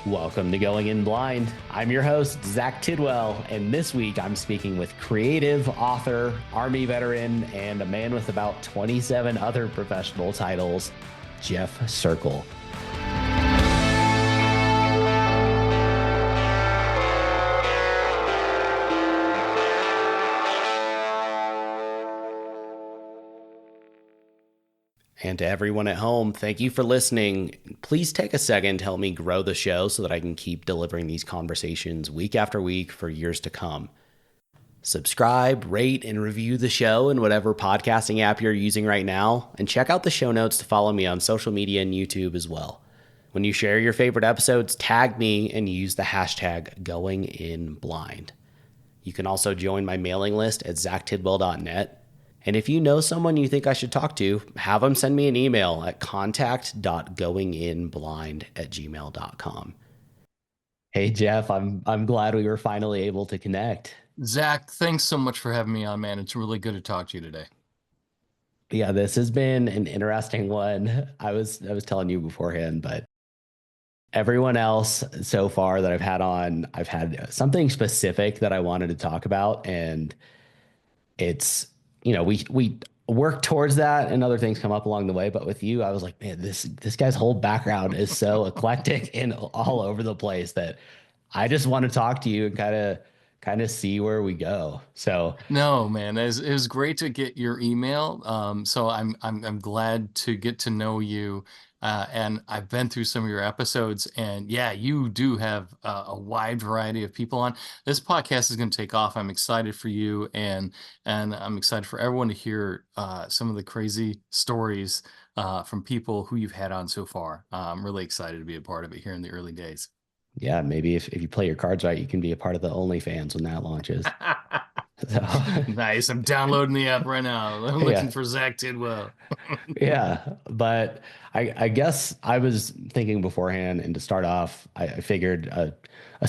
Welcome to Going In Blind. I'm your host, Zach Tidwell, and this week I'm speaking with creative, author, Army veteran, and a man with about 27 other professional titles, Jeff Circle. And to everyone at home, thank you for listening. Please take a second to help me grow the show so that I can keep delivering these conversations week after week for years to come. Subscribe, rate, and review the show in whatever podcasting app you're using right now, and check out the show notes to follow me on social media and YouTube as well. When you share your favorite episodes, tag me and use the hashtag GoingInBlind. You can also join my mailing list at zachtidwell.net. And if you know someone you think I should talk to, have them send me an email at contact.goinginblind@gmail.com. Hey, Jeff, I'm glad we were finally able to connect. Zach, thanks so much for having me on, man. It's really good to talk to you today. Yeah, this has been an interesting one. I was telling you beforehand, but everyone else so far that I've had on, I've had something specific that I wanted to talk about, and it's, we work towards that and other things come up along the way. But with you, I was like, man, this guy's whole background is so eclectic and all over the place that I just want to talk to you and kind of see where we go. So No, man, it was great to get your email. So I'm glad to get to know you. And I've been through some of your episodes, and yeah, you do have a wide variety of people on. This podcast is going to take off. I'm excited for you, and I'm excited for everyone to hear some of the crazy stories from people who you've had on so far. I'm really excited to be a part of it here in the early days. yeah, maybe if you play your cards right, you can be a part of the OnlyFans when that launches. So Nice. I'm downloading the app right now. I'm looking yeah, for Zach Tidwell. yeah. But I guess I was thinking beforehand, and to start off, I figured a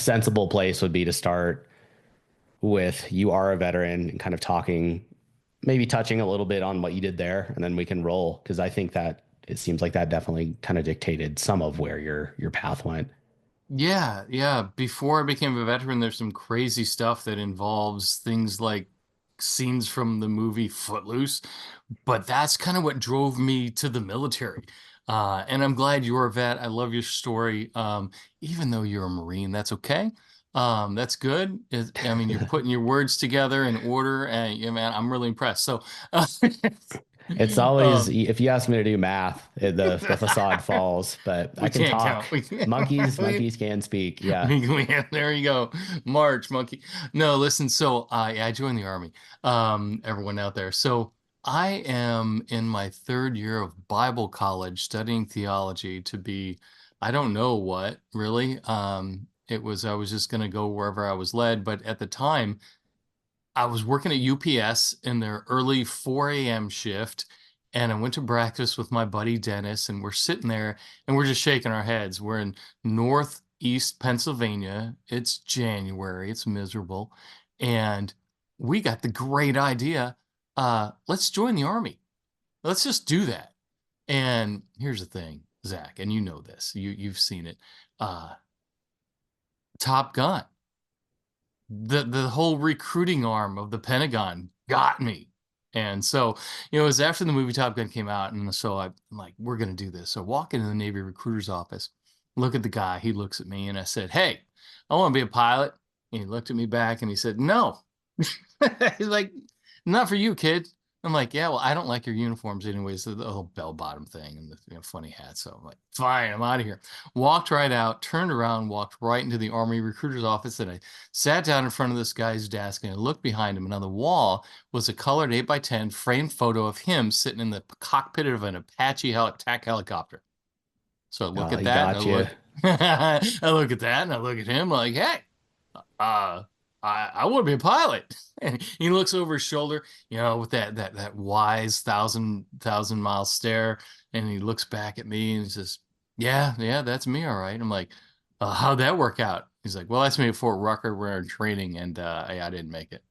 sensible place would be to start with you are a veteran and kind of talking, maybe touching a little bit on what you did there, and then we can roll because I think that it seems like that definitely kind of dictated some of where your path went. Yeah, yeah. Before I became a veteran, there's some crazy stuff that involves things like scenes from the movie Footloose, but that's kind of what drove me to the military. And I'm glad you're a vet. I love your story. Even though you're a Marine, that's okay. That's good. I mean, you're putting your words together in order, and yeah, man, I'm really impressed. So, It's always, um, if you ask me to do math, the facade falls, but I we can can't talk. count. We can't. Monkeys can speak. Yeah. There you go. March, monkey. No, listen. So I joined the army. Everyone out there. So I am in my third year of Bible college studying theology to be, I don't know what really. I was just going to go wherever I was led. But at the time, I was working at UPS in their early 4 a.m. shift, and I went to breakfast with my buddy Dennis, and we're sitting there and we're just shaking our heads. We're in Northeast Pennsylvania. It's January, it's miserable, and we got the great idea. Let's join the army. Let's just do that. And here's the thing, Zach, and you know this, you've seen it. Uh, Top Gun, the whole recruiting arm of the Pentagon got me. And so, it was after the movie Top Gun came out, and so I'm like, we're gonna do this. So I walk into the Navy recruiter's office, look at the guy, he looks at me, and I said, "Hey, I want to be a pilot." And he looked at me back and he said, "No." He's like, "Not for you, kid." I'm like, "Yeah, well, I don't like your uniforms anyways, the whole bell bottom thing and the funny hat." So I'm like, "Fine, I'm out of here." Walked right out, turned around, walked right into the Army recruiter's office, and I sat down in front of this guy's desk, and I looked behind him, and on the wall was a colored 8x10 framed photo of him sitting in the cockpit of an Apache attack helicopter. So I look Oh, at he that, and got you. I look at that, and I look at him like, "Hey, uh, I want to be a pilot." And he looks over his shoulder, with that wise thousand mile stare, and he looks back at me and he says, "Yeah, yeah, that's me, all right." I'm like, "How'd that work out?" He's like, "Well, that's me at Fort Rucker. We're in training, and I didn't make it."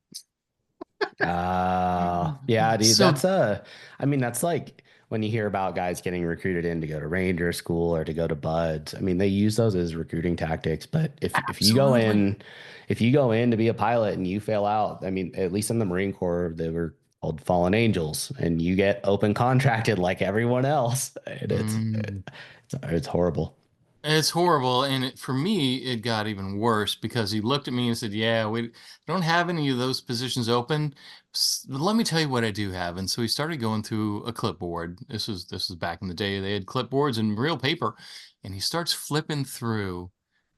Yeah, dude, So I mean, that's like when you hear about guys getting recruited in to go to Ranger school or to go to Buds, I mean, they use those as recruiting tactics. But if you go Absolutely. in, if you go in to be a pilot and you fail out, I mean, at least in the Marine Corps, they were called fallen angels, and you get open contracted like everyone else, and Mm. it's horrible. It's horrible, and for me, it got even worse because he looked at me and said, "Yeah, we don't have any of those positions open. But let me tell you what I do have." And so he started going through a clipboard. This was back in the day. They had clipboards and real paper, and he starts flipping through,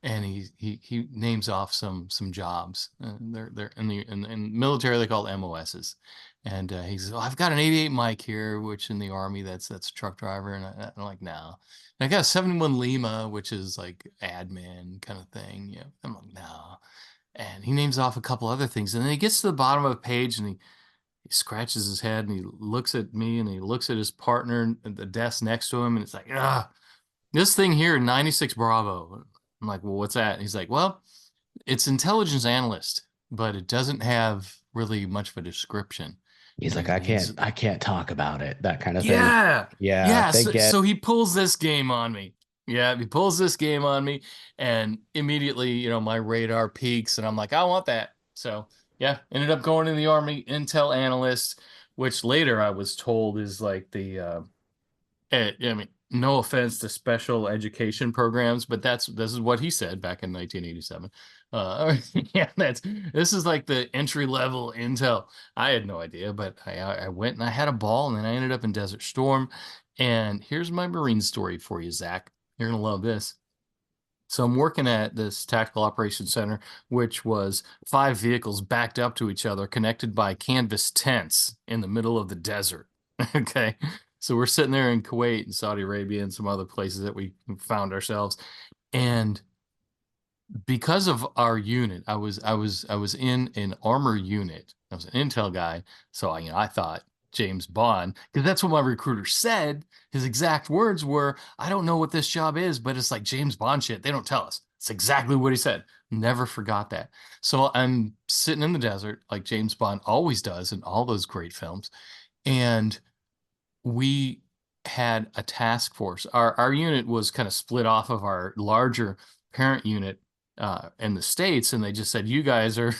and he names off some jobs. They're in military they call MOSs, and he says, "Oh, I've got an 88 mic here, which in the Army that's a truck driver," and I'm like, "No." I got a 71 Lima, which is like admin kind of thing. Yeah. I'm like, no. And he names off a couple other things. And then he gets to the bottom of the page and he scratches his head and he looks at me and he looks at his partner at the desk next to him. And it's like, this thing here, 96 Bravo. I'm like, well, what's that? And he's like, well, it's intelligence analyst, but it doesn't have really much of a description. He's like, And he's I can't talk about it, that kind of thing. yeah. Yeah, Yeah. they So get. he pulls this game on me. Yeah, he pulls this game on me, and immediately, my radar peaks, and I'm like, I want that. So yeah, ended up going in the Army, intel analyst, which later I was told is like I mean, no offense to special education programs, but this is what he said back in 1987. Yeah, this is like the entry level intel. I had no idea, but I went and I had a ball, and then I ended up in Desert Storm. And here's my Marine story for you, Zach. You're gonna love this. So I'm working at this tactical operations center, which was 5 vehicles backed up to each other, connected by canvas tents in the middle of the desert. Okay. So we're sitting there in Kuwait and Saudi Arabia and some other places that we found ourselves. And because of our unit, I was in an armor unit. I was an intel guy, so I thought James Bond, because that's what my recruiter said. His exact words were, "I don't know what this job is, but it's like James Bond shit. They don't tell us." It's exactly what he said. Never forgot that. So I'm sitting in the desert like James Bond always does in all those great films, and we had a task force. Our unit was kind of split off of our larger parent unit in the States, and they just said, "You guys are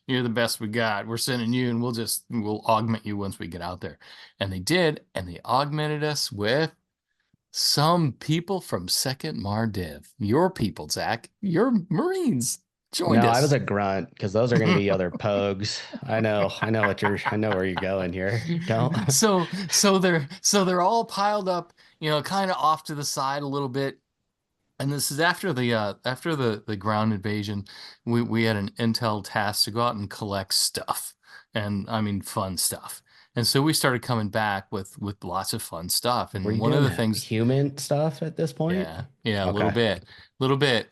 you're the best we got. We're sending you, and we'll augment you once we get out there." And they did, and they augmented us with some people from Second Mardiv. Your people, Zach, your Marines joined No, I was us. a grunt because those are going to be other pogues. I know where you're going here. Don't. So they're all piled up, kind of off to the side a little bit. And this is after the ground invasion. We had an intel task to go out and collect stuff, and I mean fun stuff. And so we started coming back with lots of fun stuff. Were And you one of doing the things, human stuff at this point? yeah, yeah, a little Okay. bit, little bit.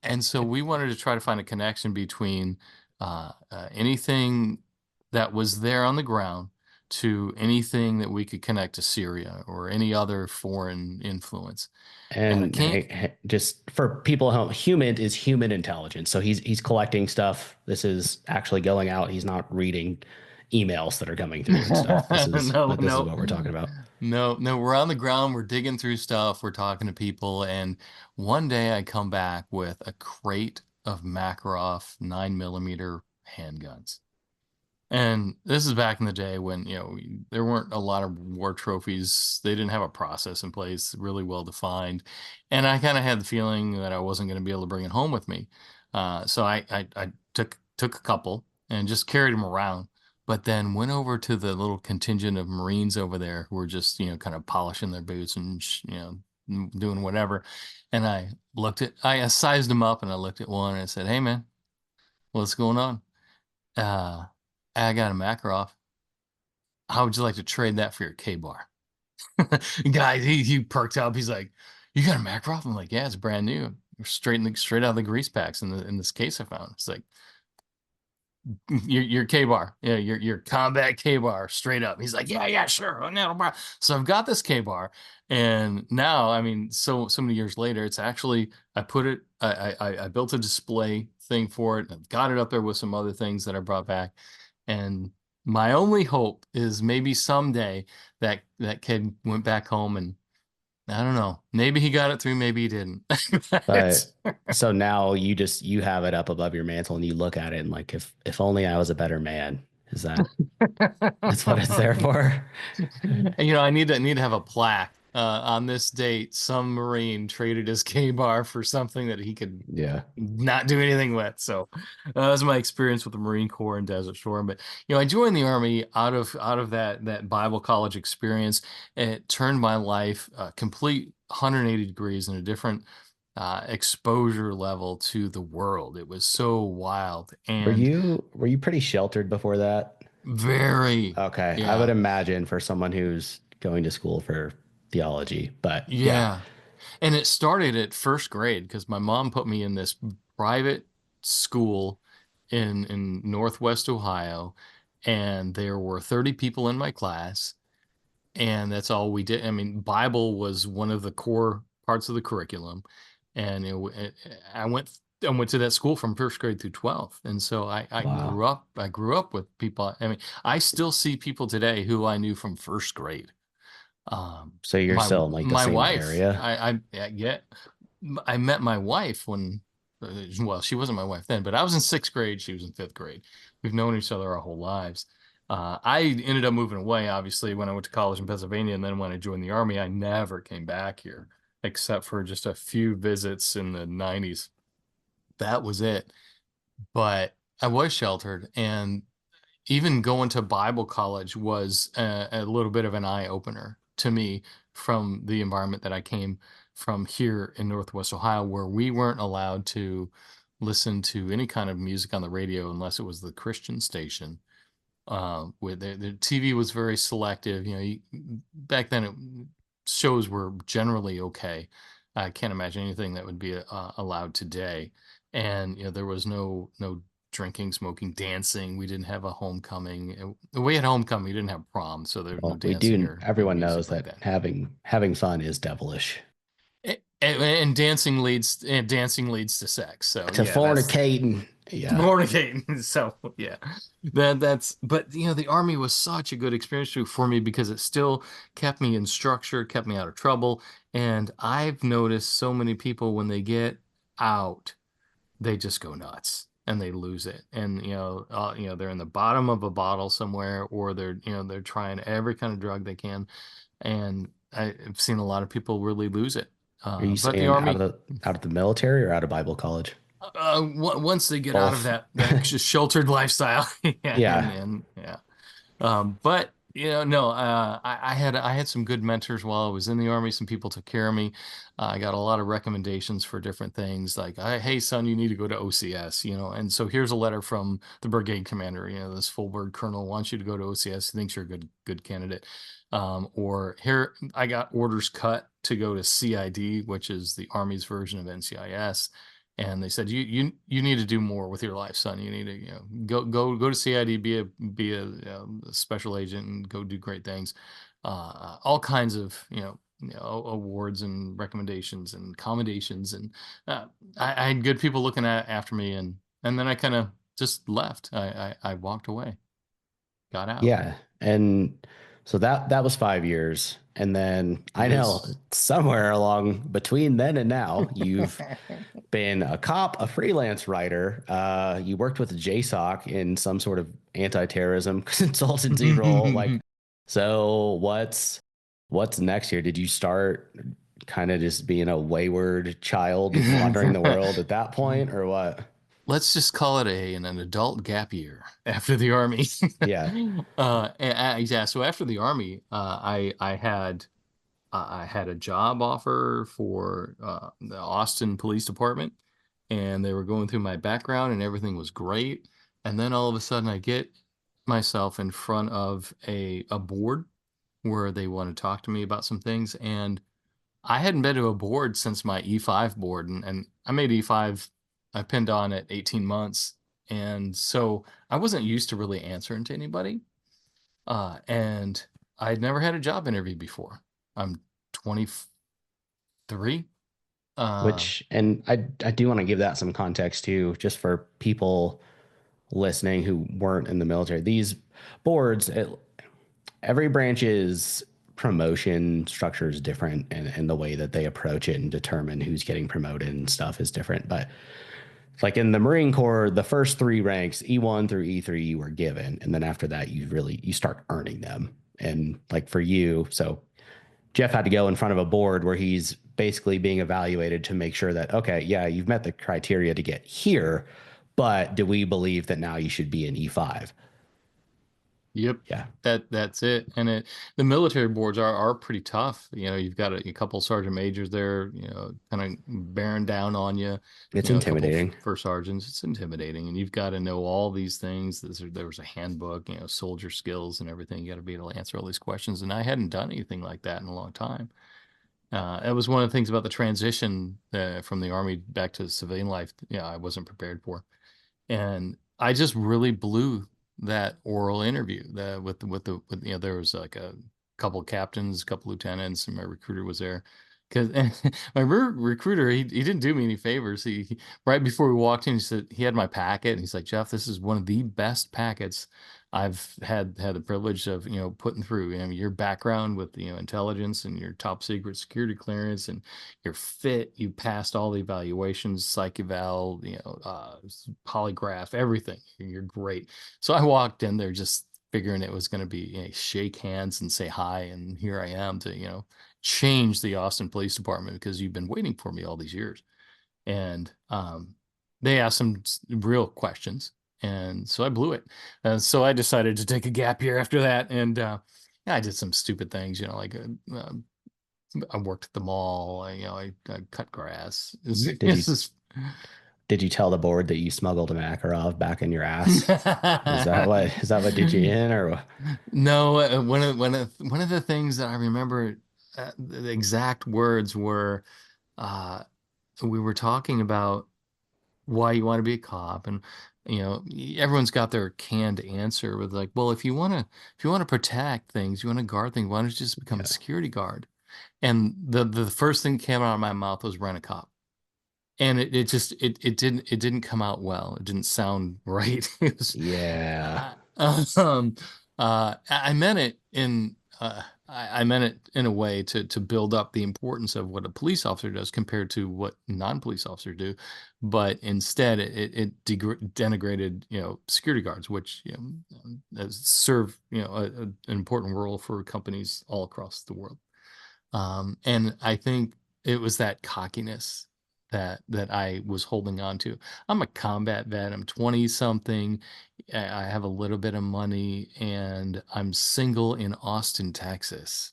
And so we wanted to try to find a connection between anything that was there on the ground to anything that we could connect to Syria or any other foreign influence. And I And can't. just for people at home, human is human intelligence. So he's collecting stuff. This is actually going out. He's not reading emails that are coming through and stuff. No, This is no, what we're talking about. no, no. We're on the ground. We're digging through stuff. We're talking to people. And one day I come back with a crate of Makarov 9mm handguns. And this is back in the day when, there weren't a lot of war trophies. They didn't have a process in place really well defined. And I kind of had the feeling that I wasn't going to be able to bring it home with me. So I took a couple and just carried them around, but then went over to the little contingent of Marines over there who were just, kind of polishing their boots and, doing whatever. And I sized them up and I looked at one and I said, "Hey man, what's going on? Uh, I got a Makarov. How would you like to trade that for your K-bar?" Guy, he perked up. He's like, "You got a Makarov?" I'm like, "Yeah, it's brand new. Straight out of the grease packs in this case I found." It's like, your K-bar. Yeah, your combat K-bar straight up. He's like, "Yeah, yeah, sure. Oh, no, no." So I've got this K-bar, and now, I mean, so many years later, it's actually I put it I built a display thing for it and got it up there with some other things that I brought back. And My only hope is maybe someday that kid went back home and I don't know. Maybe he got it through, maybe he didn't. But It's- so now you have it up above your mantle and you look at it and like if only I was a better man. Is that's what it's there for? I need to have a plaque. On this date, some Marine traded his K-bar for something that he could Yeah. not do anything with. So that was my experience with the Marine Corps and Desert Storm. But I joined the Army out of that Bible college experience, and it turned my life complete 180 degrees in a different exposure level to the world. It was so wild Were and you pretty sheltered before that? very, Okay. I would yeah, imagine for someone who's going to school for theology, but yeah. yeah. And it started at first grade because my mom put me in this private school in Northwest Ohio, and there were 30 people in my class, and that's all we did. I mean, Bible was one of the core parts of the curriculum, and I went to that school from first grade through 12th, and so I Wow. grew up with people. I mean, I still see people today who I knew from first grade. So you're My still in like the my same wife, area? I get, I met my wife when, well, she wasn't my wife then, but I was in sixth grade, she was in fifth grade. We've known each other our whole lives. I ended up moving away, obviously, when I went to college in Pennsylvania, and then when I joined the Army, I never came back here, except for just a few visits in the 90s. That was it. But I was sheltered, and even going to Bible college was a little bit of an eye opener to me from the environment that I came from here in Northwest Ohio, where we weren't allowed to listen to any kind of music on the radio unless it was the Christian station. Where the TV was very selective. Back then, shows were generally okay. I can't imagine anything that would be allowed today. And there was no drinking, smoking, dancing. We didn't have a homecoming. We had homecoming. We didn't have prom, so there was no Well, we dancing do, or everyone knows music like that that. having fun is devilish. And dancing leads to sex. So To yeah, that's fornicating. Yeah. fornicating. So yeah, that's. But the army was such a good experience for me because it still kept me in structure, kept me out of trouble. And I've noticed so many people when they get out, they just go nuts and they lose it. And they're in the bottom of a bottle somewhere, or they're trying every kind of drug they can. And I've seen a lot of people really lose it. Are you But the saying army, out of the military or out of Bible college? once they get out of Both. that sheltered lifestyle, yeah, and Yeah. then yeah. But no, I had some good mentors while I was in the army. Some people took care of me. I got a lot of recommendations for different things, like, hey son, you need to go to OCS, and so here's a letter from the brigade commander. This full bird colonel wants you to go to OCS. He thinks you're a good candidate. Or here I got orders cut to go to CID, which is the Army's version of NCIS. And they said, you need to do more with your life, son. You need to go to CID, be a special agent, and go do great things. All kinds of awards and recommendations and commendations, and I had good people looking after me, and then I kind of just left. I walked away, got out. Yeah. And so that was 5 years. And then It I know is. somewhere along between then and now, you've been a cop, a freelance writer. You worked with JSOC in some sort of anti-terrorism consultancy role. Like, so what's next here? Did you start kind of just being a wayward child wandering the world at that point, or what? Let's just call it an adult gap year after the army. Yeah. Yeah. So after the army, I had a job offer for the Austin Police Department, and they were going through my background, and everything was great. And then all of a sudden, I get myself in front of a board where they want to talk to me about some things, and I hadn't been to a board since my E5 board, and I made E5, I pinned on at 18 months. And so I wasn't used to really answering to anybody. And I'd never had a job interview before. I'm 23. Uh, Which, and I do want to give that some context too, just for people. listening who weren't in the military, these boards, every branch's promotion structure is different, and the way that they approach it and determine who's getting promoted and stuff is different. But like in the Marine Corps, the first three ranks, E1 through E3, you were given, and then after that, you start earning them. And like for you, so Jeff had to go in front of a board where he's basically being evaluated to make sure that, okay, yeah, you've met the criteria to get here, but do we believe that now you should be an E5? Yep. Yeah, That's it. And the military boards are pretty tough. You've got a couple sergeant majors there, kind of bearing down on you, it's a couple intimidating. first sergeants. It's intimidating. And you've got to know all these things. There was a handbook, soldier skills and everything. You got to be able to answer all these questions. And I hadn't done anything like that in a long time. It was one of the things about the transition from the Army back to civilian life, I wasn't prepared for. And I just really blew that oral interview there was like a couple captains, a couple lieutenants, and my recruiter was there. Because my recruiter, he didn't do me any favors. Right before we walked in, he said he had my packet, and he's like, Jeff, this is one of the best packets I've had the privilege of putting through. Your background with intelligence and your top secret security clearance and you're fit. You passed all the evaluations, psych eval, polygraph, everything. You're great. So I walked in there just figuring it was going to be shake hands and say hi, and here I am to change the Austin Police Department because you've been waiting for me all these years. And they asked some real questions, and so I blew it. So I decided to take a gap year after that, and I did some stupid things, like I worked at the mall. I cut grass. Did you did you tell the board that you smuggled a Makarov back in your ass? Is that what did you in or what? No, one of the things that I remember, the exact words were, uh, we were talking about why you want to be a cop, and everyone's got their canned answer with like, well, if you want to protect things, you want to guard things, why don't you just become a Yeah. security guard? And the first thing that came out of my mouth was rent a cop. And it didn't come out well. It didn't sound right. It was, Yeah. uh, um, I meant it I meant it in a way to build up the importance of what a police officer does compared to what non-police officers do, but instead it denigrated security guards, which serve an important role for companies all across the world. And I think it was that cockiness that I was holding on to. I'm a combat vet. I'm 20 something. I have a little bit of money, and I'm single in Austin, Texas.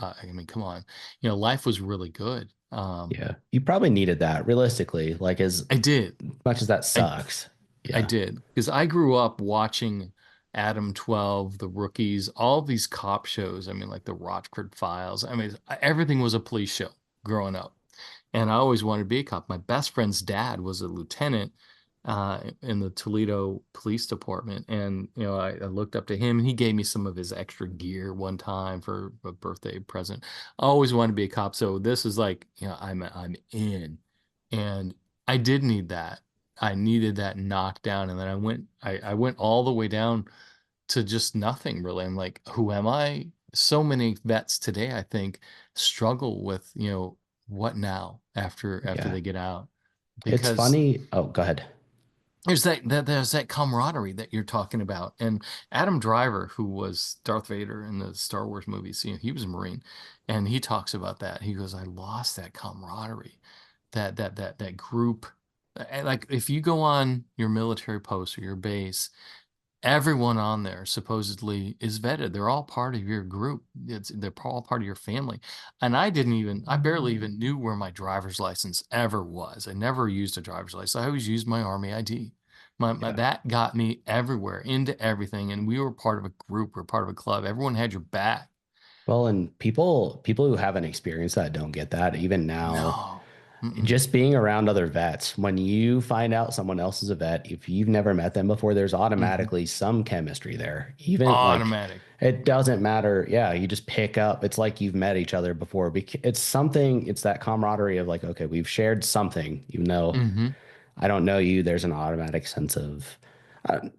I mean, come on. Life was really good. Yeah. You probably needed that realistically, like as I did. much as that I sucks. I Yeah. did because I grew up watching Adam 12, The Rookies, all these cop shows. I mean, like the Rochford Files. I mean, everything was a police show growing up. And I always wanted to be a cop. My best friend's dad was a lieutenant in the Toledo Police Department. And, I looked up to him, and he gave me some of his extra gear one time for a birthday present. I always wanted to be a cop. So this is like, I'm in. And I did need that. I needed that knockdown. And then I went all the way down to just nothing really. I'm like, who am I? So many vets today, I think, struggle with, what now after Yeah. they get out, It's because funny. Oh, go ahead. there's that camaraderie that you're talking about. And Adam Driver, who was Darth Vader in the Star Wars movies, he was a Marine, and he talks about that. He goes, I lost that camaraderie, that group. And like if you go on your military post or your base, everyone on there supposedly is vetted. They're all part of your group. They're all part of your family. And I barely even knew where my driver's license ever was. I never used a driver's license. I always used my Army ID. Yeah. That got me everywhere, into everything. And we were part of a group, we're part of a club. Everyone had your back. Well, and people who haven't experienced that don't get that. Even now, No. Mm-mm. just being around other vets, when you find out someone else is a vet, if you've never met them before, there's Hmm. automatically some chemistry there. Even like Automatic. it Yeah. doesn't matter. Yeah, you just pick up. It's like you've met each other before. It's something, it's that camaraderie of like, okay, we've shared something, even though Hmm. I don't know you, there's an automatic sense of,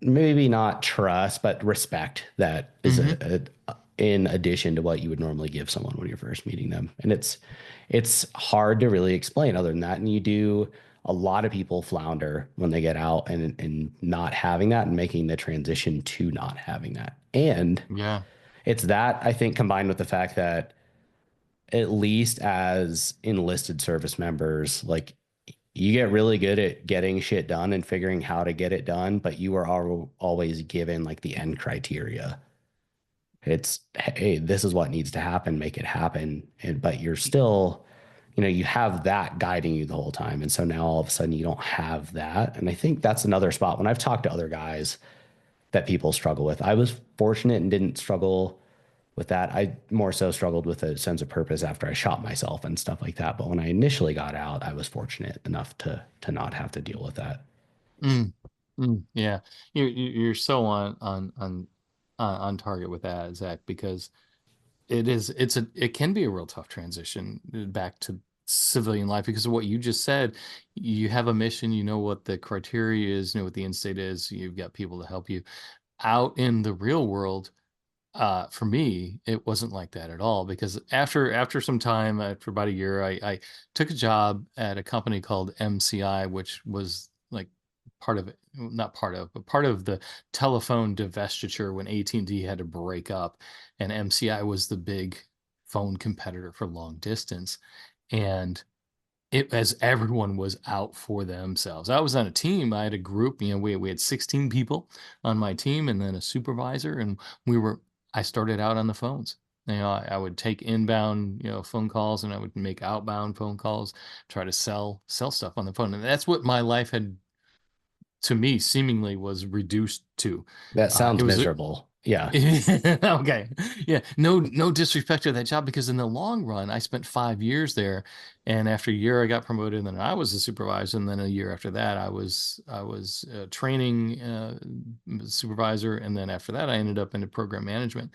maybe not trust, but respect that is Hmm. in addition to what you would normally give someone when you're first meeting them. And it's hard to really explain other than that. And you do a lot of people flounder when they get out and not having that and making the transition to not having that. And Yeah. it's that I think combined with the fact that at least as enlisted service members, like you get really good at getting shit done and figuring how to get it done, but you are always given like the end criteria. It's, hey, this is what needs to happen, make it happen. And but you're still, you have that guiding you the whole time. And so now all of a sudden you don't have that. And I think that's another spot when I've talked to other guys that people struggle with. I was fortunate and didn't struggle with that. I more so struggled with a sense of purpose after I shot myself and stuff like that. But when I initially got out, I was fortunate enough to not have to deal with that. Mm, yeah. You're so on target with that, Zach, because it can be a real tough transition back to civilian life because of what you just said. You have a mission, you know what the criteria is, you know what the end state is, you've got people to help you. Out in the real world, for me, it wasn't like that at all because after some time, after about a year, I took a job at a company called MCI, which was like part of it, not part of, but part of the telephone divestiture when AT&T had to break up, and MCI was the big phone competitor for long distance. And it as everyone was out for themselves. I was on a team. I had a group, we had 16 people on my team and then a supervisor, and we were I started out on the phones. I would take inbound, phone calls, and I would make outbound phone calls, try to sell stuff on the phone. And that's what my life had, to me, seemingly was reduced to. That It sounds was miserable. Yeah. okay. Yeah. No disrespect to that job because in the long run, I spent 5 years there. And after a year, I got promoted, and then I was a supervisor. And then a year after that, I was training supervisor. And then after that, I ended up into program management.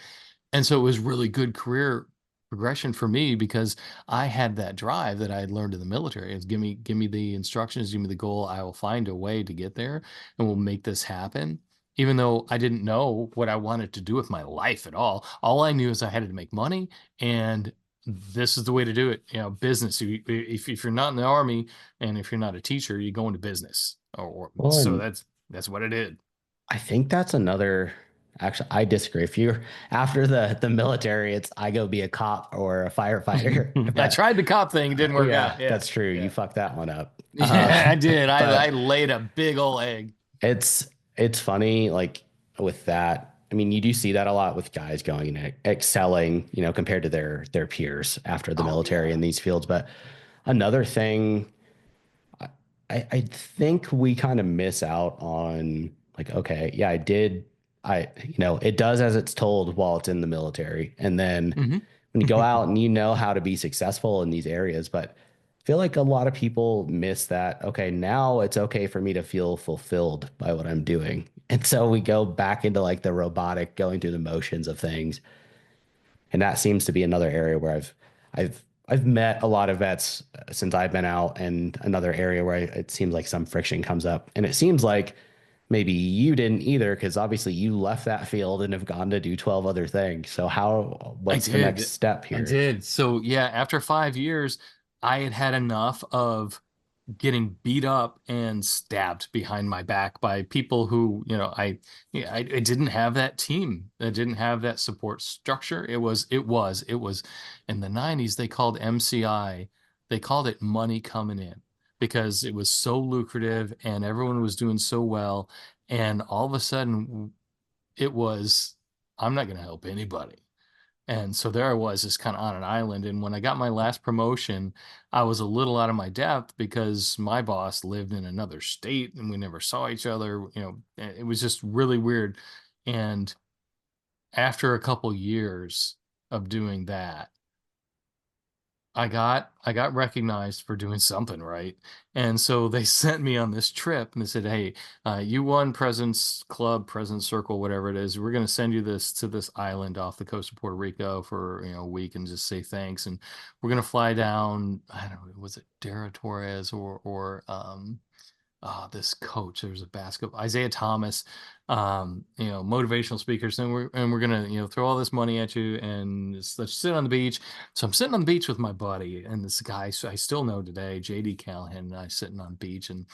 And so it was really good career progression for me because I had that drive that I had learned in the military. It's give me the instructions, give me the goal. I will find a way to get there and we'll make this happen. Even though I didn't know what I wanted to do with my life at all I knew is I had to make money, and this is the way to do it. Business. If you're not in the army and if you're not a teacher, you go into business, or Well, so and that's what I did. I think that's another. Actually, I disagree. If you're after the military, it's I go be a cop or a firefighter. I But tried the cop thing, it didn't work yeah, out. Yeah, that's true. You yeah. fucked that one up. Yeah, I did. I But laid a big old egg. it's it's funny, like with that. I mean, you do see that a lot with guys going and excelling, compared to their peers after the Oh military yeah. in these fields. But another thing, I think we kind of miss out on like, okay, yeah, I did. It does as it's told while it's in the military. And then Hmm. when you go out and you know how to be successful in these areas, but I feel like a lot of people miss that. Okay, now it's okay for me to feel fulfilled by what I'm doing. And so we go back into like the robotic going through the motions of things. And that seems to be another area where I've met a lot of vets since I've been out, and another area where it seems like some friction comes up. And it seems like maybe you didn't either, because obviously you left that field and have gone to do 12 other things. So I what's the next did. step I here? did. So yeah, after 5 years, I had had enough of getting beat up and stabbed behind my back by people who, I didn't have that team. I didn't have that support structure. It was in the 90s, they called MCI, they called it money coming in because it was so lucrative and everyone was doing so well. And all of a sudden it was, I'm not going to help anybody. And so there I was, just kind of on an island. And when I got my last promotion, I was a little out of my depth because my boss lived in another state and we never saw each other. It was just really weird. And after a couple years of doing that, I got recognized for doing something right. And so they sent me on this trip and they said, "Hey, you won President's Club, President's Circle, whatever it is. We're going to send you this to this island off the coast of Puerto Rico for, a week and just say thanks. And we're going to fly down, I don't know, was it Dera Torres or this coach. There's a basketball Isaiah Thomas, motivational speakers, and we're gonna throw all this money at you and let's sit on the beach. So I'm sitting on the beach with my buddy and this guy, so I still know today, JD Callahan, and I sitting on the beach, and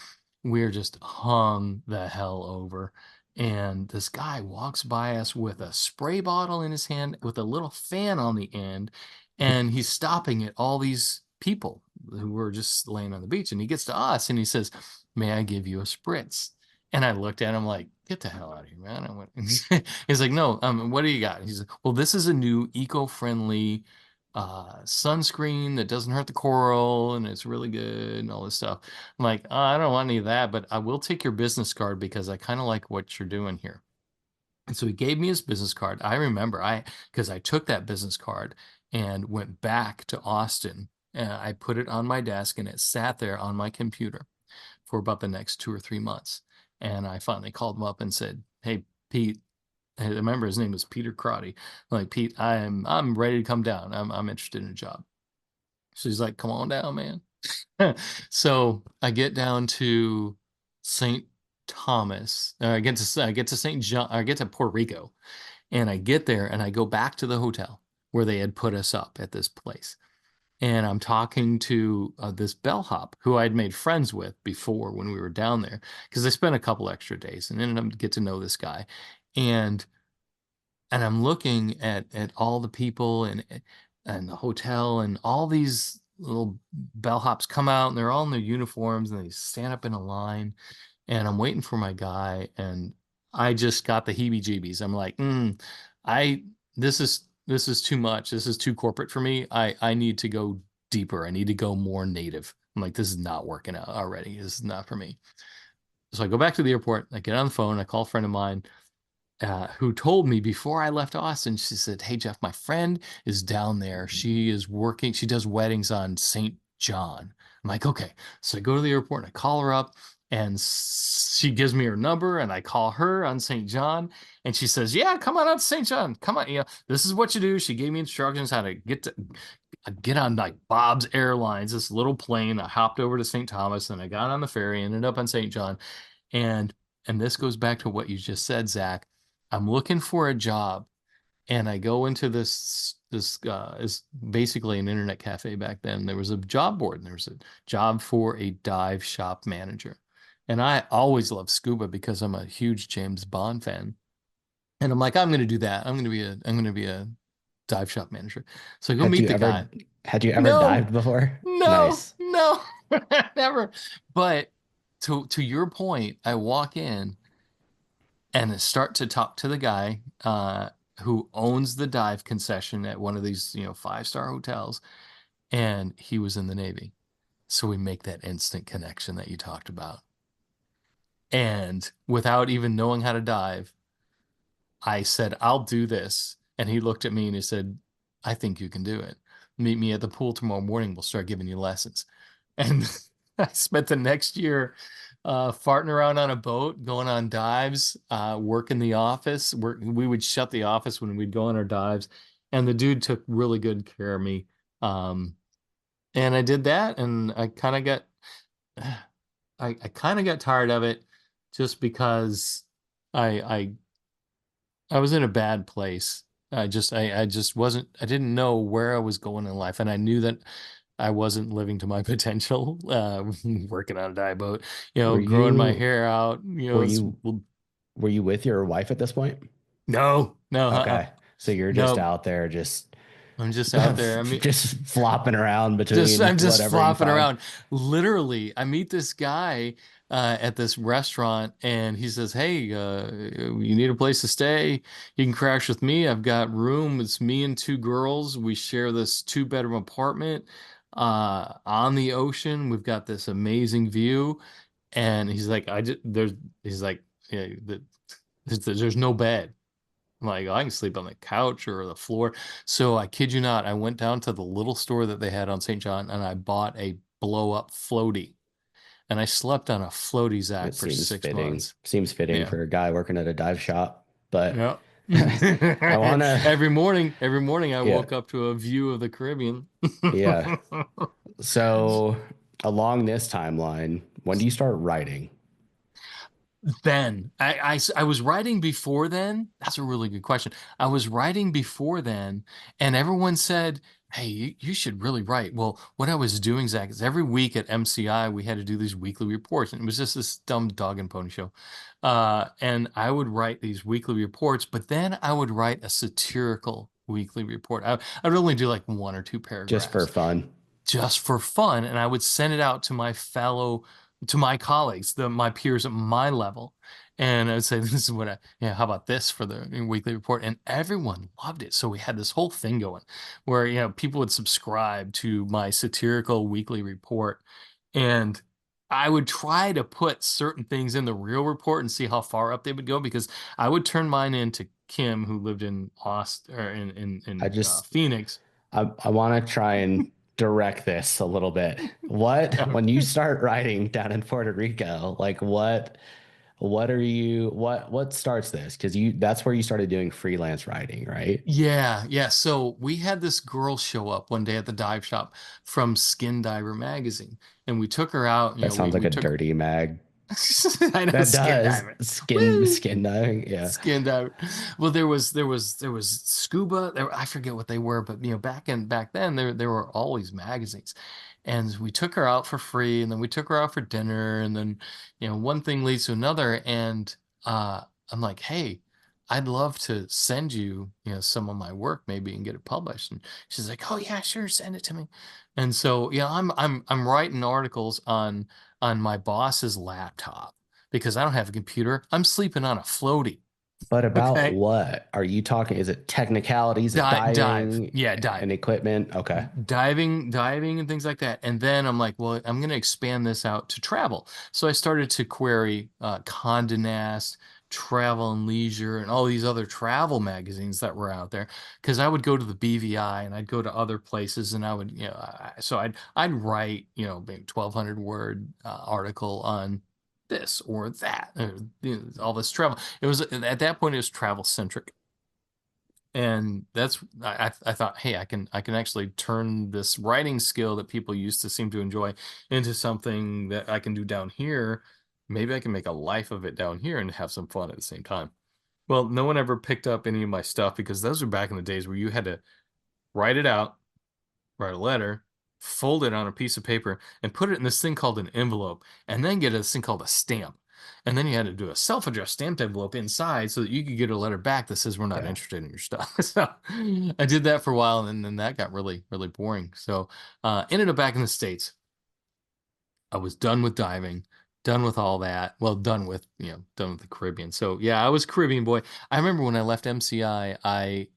we're just hung the hell over. And this guy walks by us with a spray bottle in his hand with a little fan on the end, and he's stopping at all these people who were just laying on the beach. And he gets to us and he says, "May I give you a spritz?" And I looked at him like, "Get the hell out of here, man." I went, he's like, "No, what do you got?" He's like, "Well, this is a new eco-friendly sunscreen that doesn't hurt the coral and it's really good and all this stuff." I'm like, "Oh, I don't want any of that, but I will take your business card because I kind of like what you're doing here." And so he gave me his business card. I remember because I took that business card and went back to Austin, and I put it on my desk and it sat there on my computer for about the next 2 or 3 months. And I finally called him up and said, "Hey, Pete," I remember his name was Peter Crotty. I'm like, "Pete, I'm ready to come down. I'm interested in a job." So he's like, "Come on down, man." So I get down to St. Thomas. I get to St. John. I get to Puerto Rico, and I get there and I go back to the hotel where they had put us up at this place. And I'm talking to this bellhop who I'd made friends with before when we were down there because I spent a couple extra days and ended up get to know this guy. And I'm looking at all the people and the hotel, and all these little bellhops come out and they're all in their uniforms and they stand up in a line, and I'm waiting for my guy, and I just got the heebie-jeebies. I'm like, I this is too much. This is too corporate for me. I need to go deeper. I need to go more native. I'm like, this is not working out already. This is not for me. So I go back to the airport. I get on the phone. I call a friend of mine who told me before I left Austin. She said, "Hey, Jeff, my friend is down there. She is working. She does weddings on St. John." I'm like, "Okay." So I go to the airport and I call her up, and she gives me her number, and I call her on St. John, and she says, "Yeah, come on out to St. John. Come on. This is what you do." She gave me instructions how to get on like Bob's Airlines, this little plane. I hopped over to St. Thomas, and I got on the ferry, ended up on St. John. And this goes back to what you just said, Zach. I'm looking for a job, and I go into this is basically an internet cafe back then. There was a job board, and there was a job for a dive shop manager. And I always loved scuba because I'm a huge James Bond fan. And I'm like, I'm going to do that. I'm going to be a dive shop manager. So I go Had meet you the ever guy. had you ever No, dived before? no, Nice. no, never. But to your point, I walk in and start to talk to the guy who owns the dive concession at one of these, 5-star hotels, and he was in the Navy. So we make that instant connection that you talked about. And without even knowing how to dive, I said, "I'll do this." And he looked at me and he said, "I think you can do it. Meet me at the pool tomorrow morning. We'll start giving you lessons." And I spent the next year farting around on a boat, going on dives, work in the office. We would shut the office when we'd go on our dives. And the dude took really good care of me. Um, and I did that, and I kind of got I kind of got tired of it just because I I was in a bad place. I just wasn't, I didn't know where I was going in life. And I knew that I wasn't living to my potential, working on a dive boat, Were growing my you hair out, were you were you with your wife at this point? no, no, Okay. So you're just no, out there just I'm just out there. I mean, just flopping around I'm between just whatever you flopping find. around. Literally, I meet this guy at this restaurant, and he says, "Hey, you need a place to stay? You can crash with me. I've got room. It's me and two girls. We share this two-bedroom apartment on the ocean. We've got this amazing view." And he's like, "I just there's," he's like, "Yeah, there's no bed." I'm like, "I can sleep on the couch or the floor." So I kid you not, I went down to the little store that they had on St. John, and I bought a blow up floaty. And I slept on a floaty, It Zach, for seems six fitting. months. Seems fitting Yeah. for a guy working at a dive shop. But Yeah. I wanna Every morning I yeah, woke up to a view of the Caribbean. yeah. So along this timeline, when do you start writing? Then I was writing before then. That's a really good question. I was writing before then, and everyone said, "Hey, you should really write." Well, what I was doing, Zach, is every week at MCI we had to do these weekly reports, and it was just this dumb dog and pony show. And I would write these weekly reports, but then I would write a satirical weekly report. I'd only do like one or two Just for paragraphs fun. just for fun, and I would send it out to my colleagues, my peers at my level, and I'd say, "This is what how about this for the weekly report?" And everyone loved it. So we had this whole thing going, where people would subscribe to my satirical weekly report, and I would try to put certain things in the real report and see how far up they would go because I would turn mine in to Kim, who lived in Austin or I in just Phoenix. I want to try and direct this a little bit. What when you start writing down in Puerto Rico, like what are you what starts this? Because you that's where you started doing freelance writing, right? Yeah, yeah. So we had this girl show up one day at the dive shop from Skin Diver magazine, and we took her out. That sounds like We a took. dirty mag. I know That Skin does Diver. Woo! skin diving. Yeah. Skin Diver. Well, there was scuba. I forget what they were, but back then there were always magazines, and we took her out for free, and then we took her out for dinner, and then one thing leads to another, and uh, I'm like, hey. I'd love to send you, some of my work maybe and get it published. And she's like, "Oh yeah, sure, send it to me." And so, yeah, I'm writing articles on my boss's laptop because I don't have a computer. I'm sleeping on a floaty. But about Okay. what are you talking? Is it technicalities of Dive. diving Yeah, and dive. equipment? Okay. Diving and things like that. And then I'm like, well, I'm going to expand this out to travel. So I started to query Condé Nast, Travel and Leisure, and all these other travel magazines that were out there. Because I would go to the BVI and I'd go to other places, and I would, so I'd write, maybe 1,200 word article on this or that, or, all this travel. It was at that point it was travel centric. And I thought, hey, I can actually turn this writing skill that people used to seem to enjoy into something that I can do down here. Maybe I can make a life of it down here and have some fun at the same time. Well, no one ever picked up any of my stuff because those were back in the days where you had to write it out, write a letter, fold it on a piece of paper, and put it in this thing called an envelope, and then get this thing called a stamp. And then you had to do a self-addressed stamped envelope inside so that you could get a letter back that says we're not Yeah. interested in your stuff. So I did that for a while, and then that got really, really boring. So ended up back in the States. I was done with diving, done with all that. Well, done with the Caribbean. So yeah, I was a Caribbean boy. I remember when I left MCI, I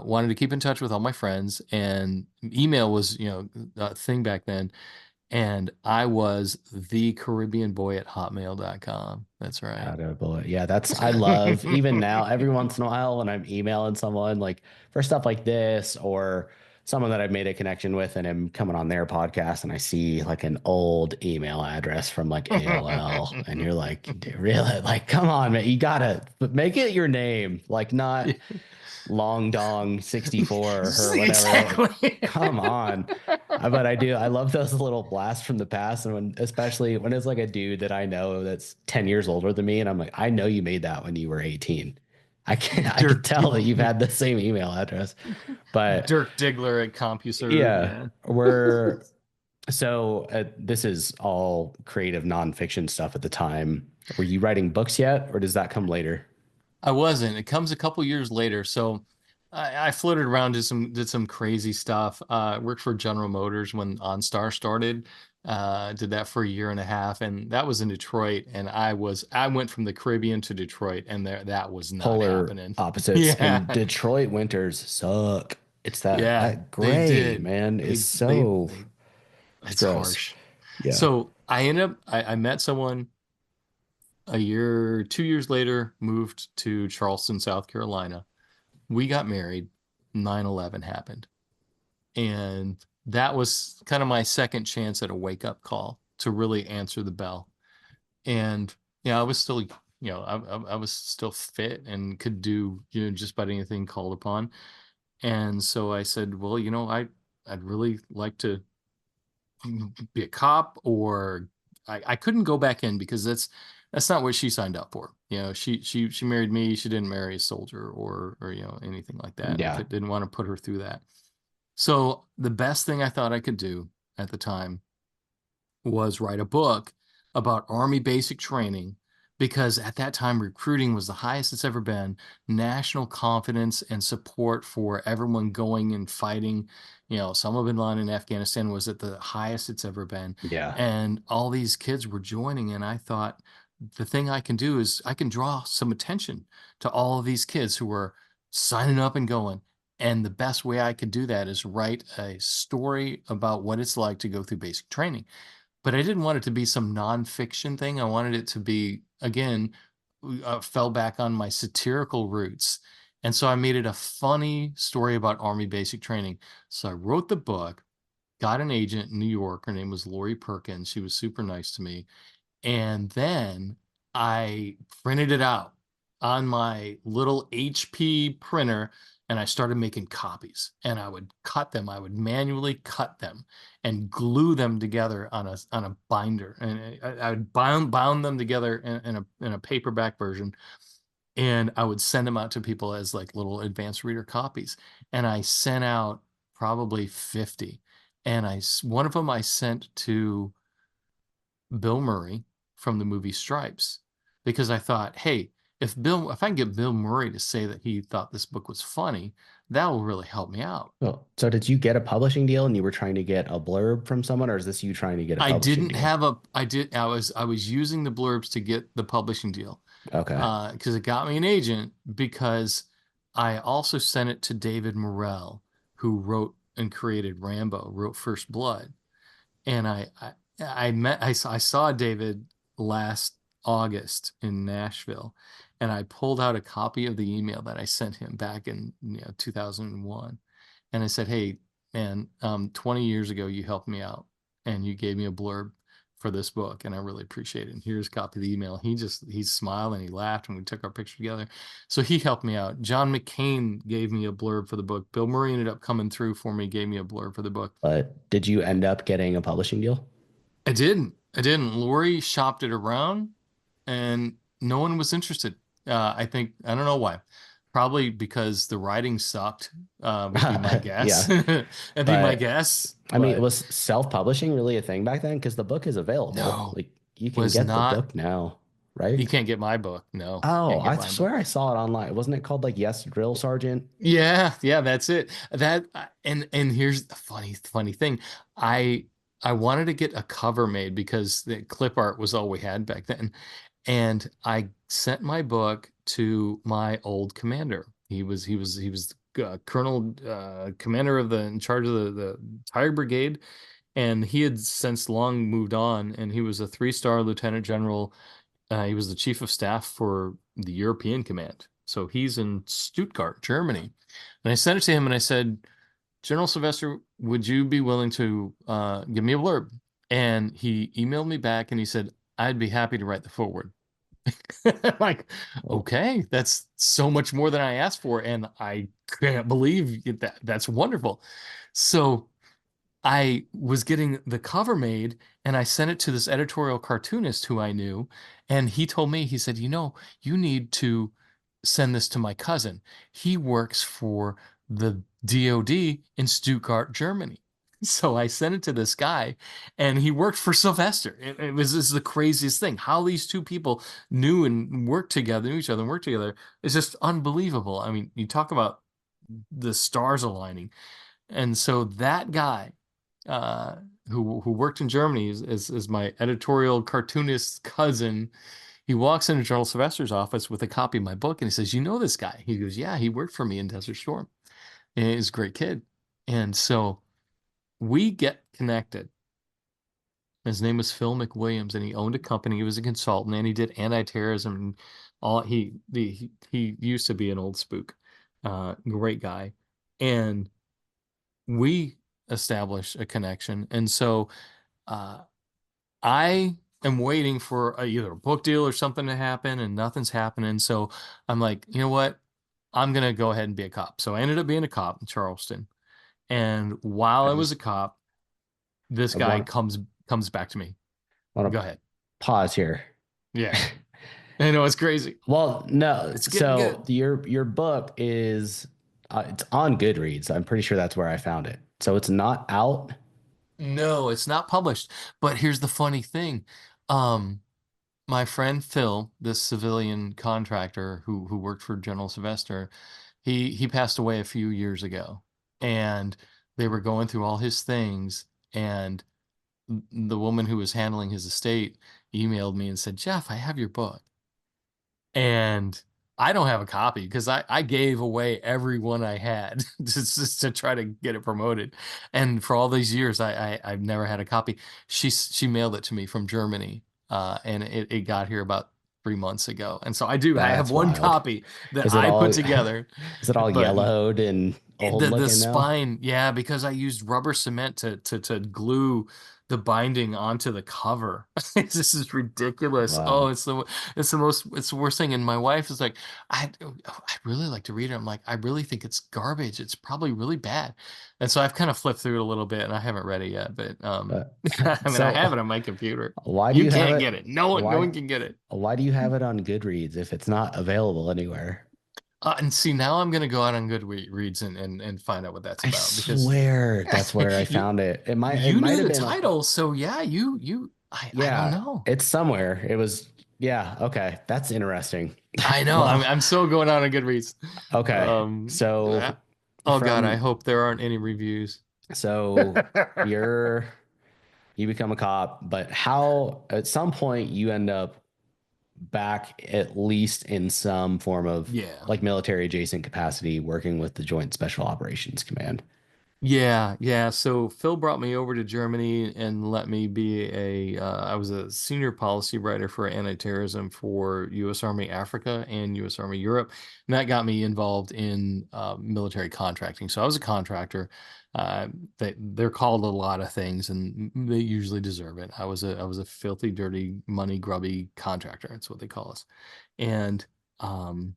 wanted to keep in touch with all my friends, and email was, a thing back then. And I was the Caribbean boy at hotmail.com. That's right. Boy. Yeah, I love even now, every once in a while when I'm emailing someone like for stuff like this or someone that I've made a connection with and I'm coming on their podcast and I see like an old email address from like AOL and you're like, "Dude, really? Like, come on, man, you gotta make it your name, like not Long Dong 64 or whatever. Like, Exactly. come on. But I do. I love those little blasts from the past, and especially when it's like a dude that I know that's 10 years older than me, and I'm like, I know you made that when you were 18. I can Dirk tell that you've had the same email address. But Dirk Diggler at CompuServe. yeah, Yeah. this is all creative nonfiction stuff at the time. Were you writing books yet, or does that come later? I wasn't. It comes a couple years later. So I floated around, did some crazy stuff. Worked for General Motors when OnStar started. Did that for a year and a half, and that was in Detroit. And I went from the Caribbean to Detroit, and that was not Polar happening. opposites. And Yeah, Detroit winters suck. It's yeah, that they gray, did. man, is it's It's gross. harsh. Yeah. So I met someone a year, 2 years later, moved to Charleston, South Carolina. We got married. 9/11 happened. And that was kind of my second chance at a wake up call to really answer the bell. And, I was still, I was still fit and could do, just about anything called upon. And so I said, well, I'd really like to be a cop, or I couldn't go back in because That's not what she signed up for. She married me. She didn't marry a soldier or anything like that. And Yeah. didn't want to put her through that. So the best thing I thought I could do at the time was write a book about Army basic training because at that time recruiting was the highest it's ever been. National confidence and support for everyone going and fighting. Osama bin Laden in Afghanistan was at the highest it's ever been. Yeah. And all these kids were joining. And I thought the thing I can do is I can draw some attention to all of these kids who are signing up and going. And the best way I could do that is write a story about what it's like to go through basic training. But I didn't want it to be some nonfiction thing. I wanted it to be, again, fell back on my satirical roots. And so I made it a funny story about Army basic training. So I wrote the book, got an agent in New York. Her name was Lori Perkins. She was super nice to me. And then I printed it out on my little HP printer and I started making copies and I would cut them. I would manually cut them and glue them together on a binder. And I would bound them together in a paperback version. And I would send them out to people as like little advanced reader copies. And I sent out probably 50. And one of them I sent to Bill Murray from the movie Stripes because I thought, hey, if I can get Bill Murray to say that he thought this book was funny, that will really help me out. Well, so did you get a publishing deal and you were trying to get a blurb from someone, or is this you trying to get a I publishing didn't deal? have a I did I was using the blurbs to get the publishing deal Okay. because it got me an agent because I also sent it to David Morrell, who wrote and created Rambo, wrote First Blood. And I saw David last August in Nashville, and I pulled out a copy of the email that I sent him back in 2001, and I said, "Hey, man, 20 years ago you helped me out, and you gave me a blurb for this book, and I really appreciate it. And here's a copy of the email." He smiled and he laughed, and we took our picture together. So he helped me out. John McCain gave me a blurb for the book. Bill Murray ended up coming through for me, gave me a blurb for the book. But did you end up getting a publishing deal? I didn't. I didn't. Lori shopped it around and no one was interested. I don't know why. Probably because the writing sucked, would be my guess. Yeah. That'd be my But guess. I mean, But was self-publishing really a thing back then? Because the book is available. no, Like you can was get the not. book now, You right? can't get my book. No, Oh, can't get I my book. swear I saw it online. Wasn't it called like Yes, Drill Sergeant? Yeah, yeah, that's it. And here's the funny thing. I I wanted to get a cover made because the clip art was all we had back then. And I sent my book to my old commander. He was colonel, commander of the in charge of the Tiger Brigade, and he had since long moved on. And he was a three-star lieutenant general. He was the chief of staff for the European Command. So he's in Stuttgart, Germany. And I sent it to him and I said, General Sylvester, would you be willing to give me a blurb? And he emailed me back and he said, I'd be happy to write the foreword. Like, Oh, okay, that's so much more than I asked for, and I can't believe that. That's wonderful. So I was getting the cover made and I sent it to this editorial cartoonist who I knew. And he told me, he said, you need to send this to my cousin. He works for the DOD in Stuttgart, Germany. So I sent it to this guy and he worked for Sylvester. This is the craziest thing. How these two people knew and worked together, knew each other and worked together is just unbelievable. I mean, you talk about the stars aligning. And so that guy uh, who worked in Germany is my editorial cartoonist cousin. He walks into General Sylvester's office with a copy of my book and he says, "You know this guy?" He goes, "Yeah, he worked for me in Desert Storm. And he's a great kid." And so we get connected. His name was Phil McWilliams, and he owned a company. He was a consultant, and he did anti-terrorism. And all he used to be an old spook, great guy, and we established a connection. And so uh, I am waiting for either a book deal or something to happen, and nothing's happening. So I'm like, you know what? I'm gonna go ahead and be a cop. So I ended up being a cop in Charleston. And while I I was just a cop, this I guy want comes back to me. want Go to ahead. pause here. Yeah. I know it's crazy. Well, no. It's getting So good. your book is it's on Goodreads. I'm pretty sure that's where I found it. So it's not out. No, it's not published. But here's the funny thing. Um, my friend Phil, this civilian contractor who worked for General Sylvester, he passed away a few years ago. And they were going through all his things, and the woman who was handling his estate emailed me and said, "Jeff, I have your book." And I don't have a copy because I gave away every one I had just to try to get it promoted. And for all these years, I've never had a copy. She mailed it to me from Germany, and it got here about 3 months ago. And so I have That's one wild. copy that Is it I all put together, is it all but yellowed and old the looking now? spine, yeah, because I used rubber cement to glue the binding onto the cover. This is ridiculous. Oh, Wow. it's the worst thing. And my wife is like, I really like to read it. I'm like, I really think it's garbage. It's probably really bad. And so I've kind of flipped through it a little bit, and I haven't read it yet. But Uh, I mean, I have it so on my computer. why do You you have can't it? get it. No one Why can get it. why do you have it on Goodreads if it's not available anywhere? And see, now I'm gonna go out on Goodreads and find out what that's I about because swear that's where I you found it. It you might knew have the been title, so yeah, I don't yeah, know. it's somewhere. It was yeah, okay. That's interesting. I know. I'm Well, I'm so going out on Goodreads. okay. Uh, So oh God, I from hope there aren't any reviews. so you're you become a cop, but how at some point you end up back at least in some form of Yeah. like military adjacent capacity working with the Joint Special Operations Command. Yeah. So Phil brought me over to Germany and let me be I was a senior policy writer for anti-terrorism for U.S. Army Africa and U.S. Army Europe. And that got me involved in military contracting. So I was a contractor. Uh, they're called a lot of things, and they usually deserve it. I was a filthy, dirty, money grubby contractor. That's what they call us. And um,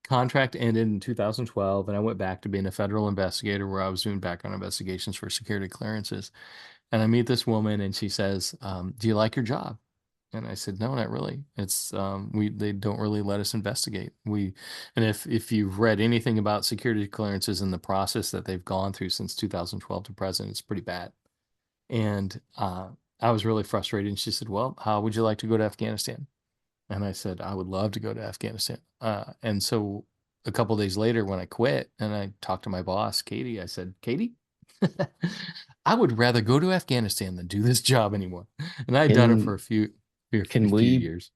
contract ended in 2012, and I went back to being a federal investigator where I was doing background investigations for security clearances. And I meet this woman, and she says, "Do you like your job?" And I said, "No, not really. It's we they don't really let us investigate. And if you've read anything about security clearances and the process that they've gone through since 2012 to present, it's pretty bad." And I was really frustrated. And she said, "Well, how would you like to go to Afghanistan?" And I said, I would love to go to Afghanistan. And so a couple of days later, when I quit and I talked to my boss, Katie, I said, Katie, I would rather go to Afghanistan than do this job anymore. And I had done it for Can a can few we years.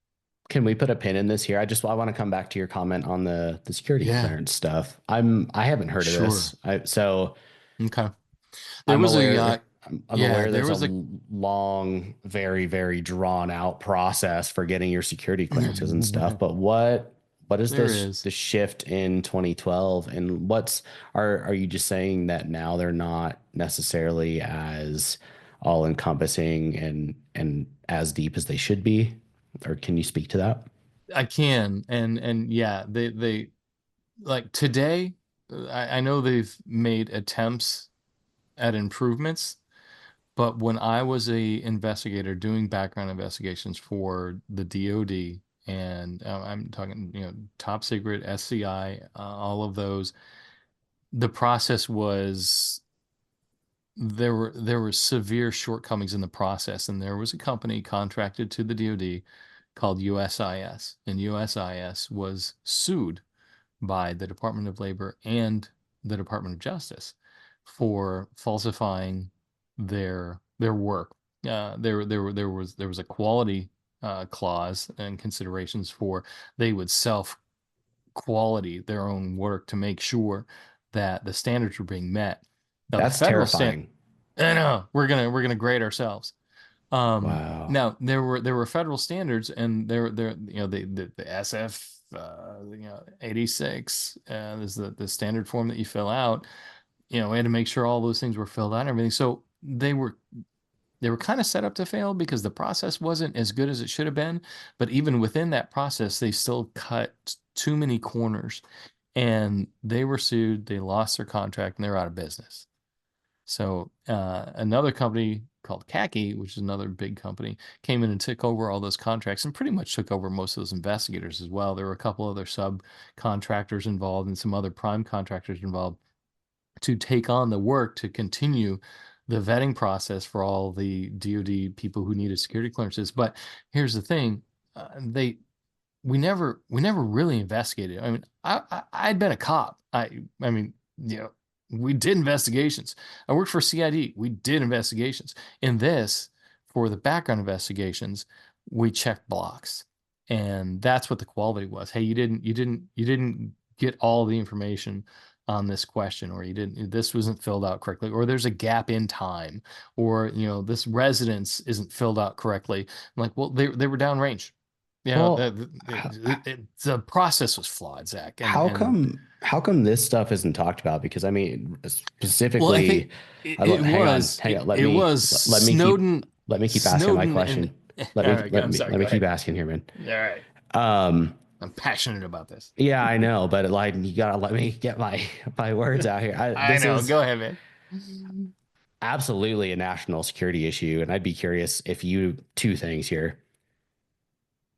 can we put a pin in this here? I want to come back to your comment on the security Yeah, clearance stuff. I haven't heard of sure. this. So Okay. There I'm was a aware I'm yeah, aware there there's a was a long, very, very drawn out process for getting your security clearances and stuff. But what is there this is. the shift in 2012 and what's are you just saying that now they're not necessarily as all encompassing and as deep as they should be? Or can you speak to that? I can and yeah, they like today, I know they've made attempts at improvements. But when I was a investigator doing background investigations for the DoD, and I'm talking, top secret, SCI, all of those, the process was there were severe shortcomings in the process, and there was a company contracted to the DoD called USIS, and USIS was sued by the Department of Labor and the Department of Justice for falsifying their work. There was a quality clause and considerations for they would self quality their own work to make sure that the standards were being met. Now the That's federal stand, terrifying. I know we're gonna grade ourselves. Wow. Now there were federal standards, and there the SF 86 is the standard form that you fill out. We had to make sure all those things were filled out and everything. So they were kind of set up to fail because the process wasn't as good as it should have been. But even within that process, they still cut too many corners, and they were sued. They lost their contract, and they're out of business. So another company called Khaki, which is another big company, came in and took over all those contracts and pretty much took over most of those investigators as well. There were a couple other subcontractors involved and some other prime contractors involved to take on the work to continue the vetting process for all the DoD people who needed security clearances. But here's the thing, they we never really investigated. I mean, I'd been a cop. I mean, we did investigations. I worked for CID. We did investigations. In this, for the background investigations, we checked blocks. And that's what the quality was. Hey, you didn't get all the information on this question, or this wasn't filled out correctly, or there's a gap in time, or this residence isn't filled out correctly. I'm like, well, they were downrange. Well, The process was flawed, Zach, and how come this stuff isn't talked about? Because I mean, well, I think specifically, it, it hang on, was hang on. it was Snowden Let me keep asking my and question. all right, I'm sorry, Let go me keep ahead. asking here, man. All right, Um, I'm passionate about this. yeah, I know, but like, you gotta let me get my words out here. I This know. is Go ahead, man. absolutely a national security issue, and I'd be curious if you two things here.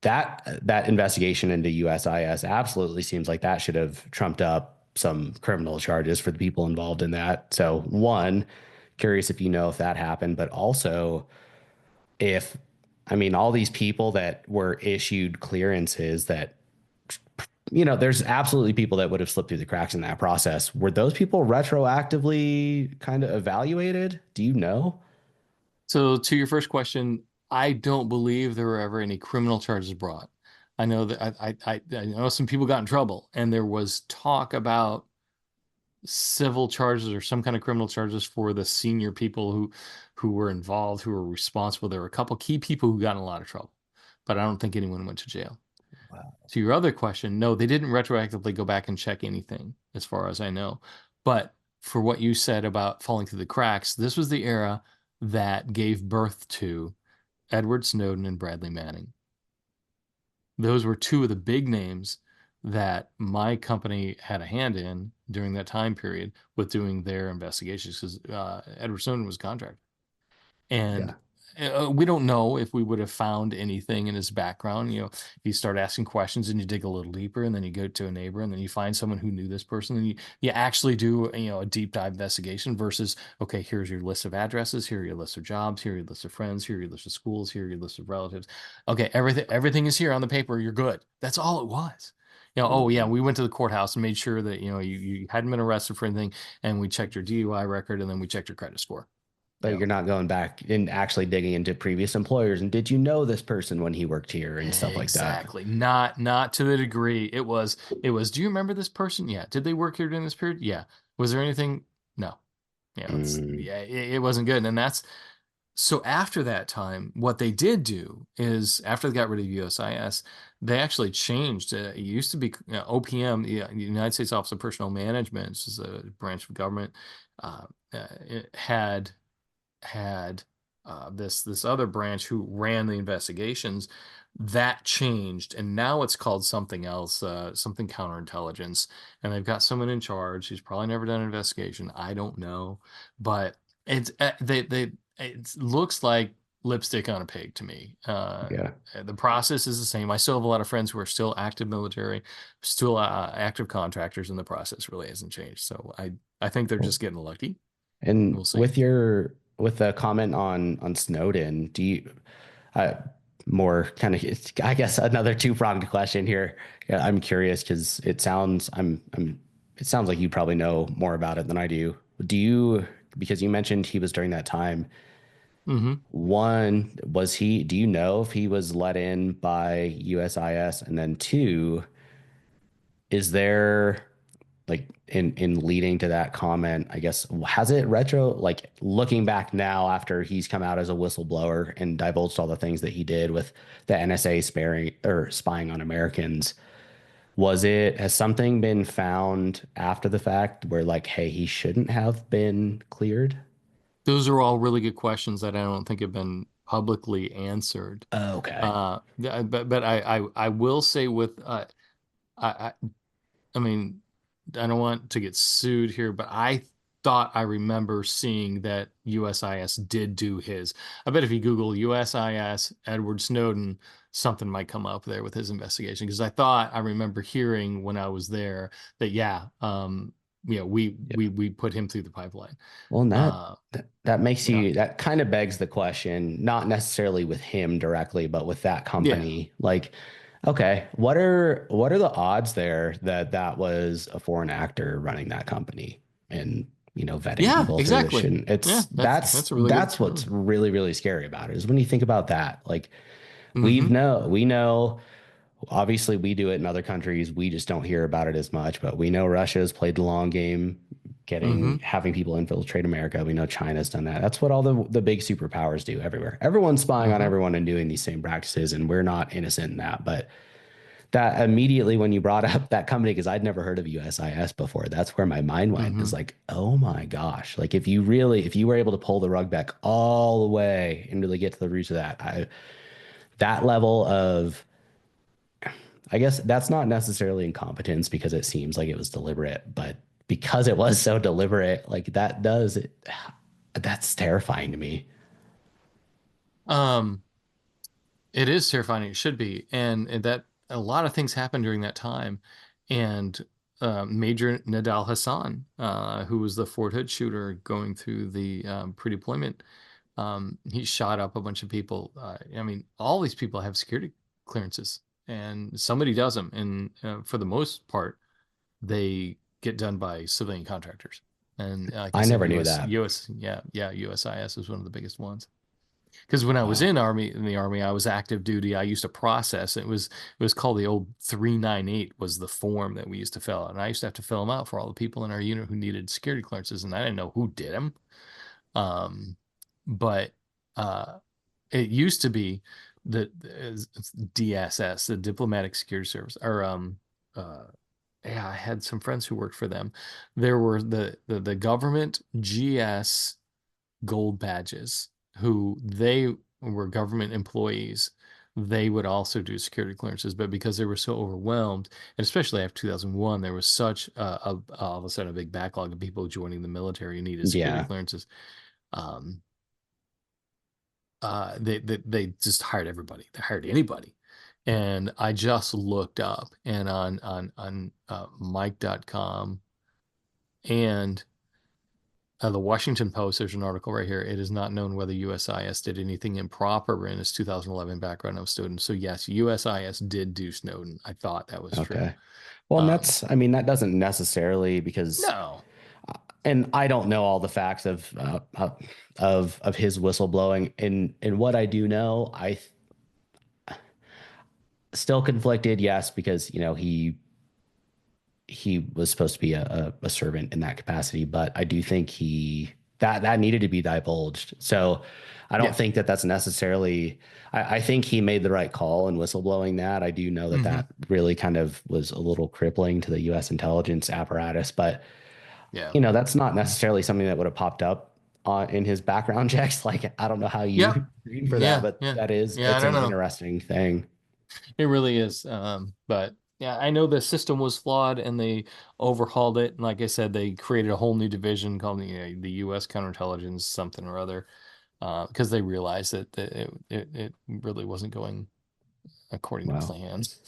That investigation into USIS absolutely seems like that should have trumped up some criminal charges for the people involved in that. So, one, curious if you know if that happened, but also if, I mean, all these people that were issued clearances that, there's absolutely people that would have slipped through the cracks in that process. Were those people retroactively kind of evaluated? Do you know? So, to your first question, I don't believe there were ever any criminal charges brought. I know that I know some people got in trouble, and there was talk about civil charges or some kind of criminal charges for the senior people who were involved, who were responsible. There were a couple key people who got in a lot of trouble, but I don't think anyone went to jail. Wow. To your other question, no, they didn't retroactively go back and check anything, as far as I know. But for what you said about falling through the cracks, this was the era that gave birth to Edward Snowden and Bradley Manning. Those were two of the big names that my company had a hand in during that time period with doing their investigations, because Edward Snowden was a contractor. And Yeah. we don't know if we would have found anything in his background. If you start asking questions and you dig a little deeper, and then you go to a neighbor, and then you find someone who knew this person, and you actually do a deep dive investigation versus, okay, here's your list of addresses, here are your list of jobs, here are your list of friends, here are your list of schools, here are your list of relatives. Okay, everything is here on the paper. You're good. That's all it was. Oh yeah, Mhm. we went to the courthouse and made sure that you hadn't been arrested for anything, and we checked your DUI record, and then we checked your credit score. But you're not going back and actually digging into previous employers. And did you know this person when he worked here and stuff like that? Exactly. Not to the degree. It was, do you remember this person? Yeah. Did they work here during this period? Yeah. Was there anything? No. Mm, It wasn't good. And that's so after that time, what they did do is after they got rid of USIS, they actually changed. It used to be OPM, the United States Office of Personnel Management, this is a branch of government, it had this other branch who ran the investigations. That changed, and now it's called something else, something counterintelligence. And they've got someone in charge who's probably never done an investigation. I don't know, but it's they it looks like lipstick on a pig to me. yeah. The process is the same. I still have a lot of friends who are still active military, still active contractors, and the process really hasn't changed. So I think they're just getting lucky. And We'll see. with the comment on Snowden, do you uh, more kind of, I guess, another two-pronged question here. Yeah, I'm curious because it sounds like you probably know more about it than I do. Do you, because you mentioned he was during that time. Hmm. One, do you know if he was let in by USIS? And then two, is there like in leading to that comment, I guess, has it like looking back now after he's come out as a whistleblower and divulged all the things that he did with the NSA sparing or spying on Americans, has something been found after the fact where like, hey, he shouldn't have been cleared? Those are all really good questions that I don't think have been publicly answered. Okay. But I will say with I I I mean, I don't want to get sued here, but thought I remember seeing that USIS did do his. I bet if you Google USIS Edward Snowden, something might come up there with his investigation. Because I thought I remember hearing when I was there that we put him through the pipeline. Well, and Uh, that makes yeah, you that kind of begs the question, not necessarily with him directly, but with that yeah, company. Like, okay, what are the odds there that that was a foreign actor running that company and vetting yeah, people through this exactly. shit? Yeah, It's that's a really good. that's what's really really scary about it is when you think about that. Like Mm-hmm. we know. Obviously, we do it in other countries. We just don't hear about it as much, but we know Russia's played the long game, Mm-hmm. having people infiltrate America. We know China's done that. That's what all the big superpowers do everywhere. Everyone's spying on Mm-hmm. everyone and doing these same practices, and we're not innocent in that. But that immediately when you brought up that company, because I'd never heard of USIS before, that's where my mind went. Mm-hmm. Is like, oh my gosh, like if you were able to pull the rug back all the way and really get to the roots of that, that level of I guess that's not necessarily incompetence because it seems like it was deliberate, but because it was so deliberate, like that's terrifying to me. Um, it is terrifying. It should be, and that a lot of things happened during that time, and Major Nadal Hassan, who was the Fort Hood shooter going through the pre-deployment, he shot up a bunch of people. I mean, all these people have security clearances, and somebody does them, and for the most part, they get done by civilian contractors. And like I I said, never knew that. USIS is one of the biggest ones. Because when I was Wow. in the army, I was active duty. I used to process. It was called the old 398 was the form that we used to fill out, and I used to have to fill them out for all the people in our unit who needed security clearances, and I didn't know who did them. Um, but uh, it used to be the DSS, the Diplomatic Security Service, or uh, yeah, I had some friends who worked for them. There were the government GS gold badges who they were government employees. They would also do security clearances, but because they were so overwhelmed, and especially after 2001, there was such all of a sudden a big backlog of people joining the military who needed security Yeah. clearances. Um, they just hired everybody. They hired anybody. And I just looked up and on Mike.com and the Washington Post, there's an article right here. It is not known whether USIS did anything improper in his 2011 background of Snowden. So yes, USIS did do Snowden. I thought that was true. Okay. Well, and Um, I mean, that doesn't necessarily because, no. and I don't know all the facts of his whistleblowing. And what I do know, still conflicted. Yes, because he was supposed to be a servant in that capacity, but I do think that needed to be divulged. So I don't Yeah. think that that's necessarily. I think he made the right call in whistleblowing that. I do know that Hmm. that really kind of was a little crippling to the U.S. intelligence apparatus, but Yeah. that's not necessarily something that would have popped up in his background checks. Like I don't know how Yeah. you read for that, Yeah. but Yeah. Yeah. I it's don't an know. interesting thing. It really is. But yeah, I know the system was flawed and they overhauled it. And like I said, they created a whole new division called the U.S. Counterintelligence something or other because they realized that it really wasn't going according to Wow. plans.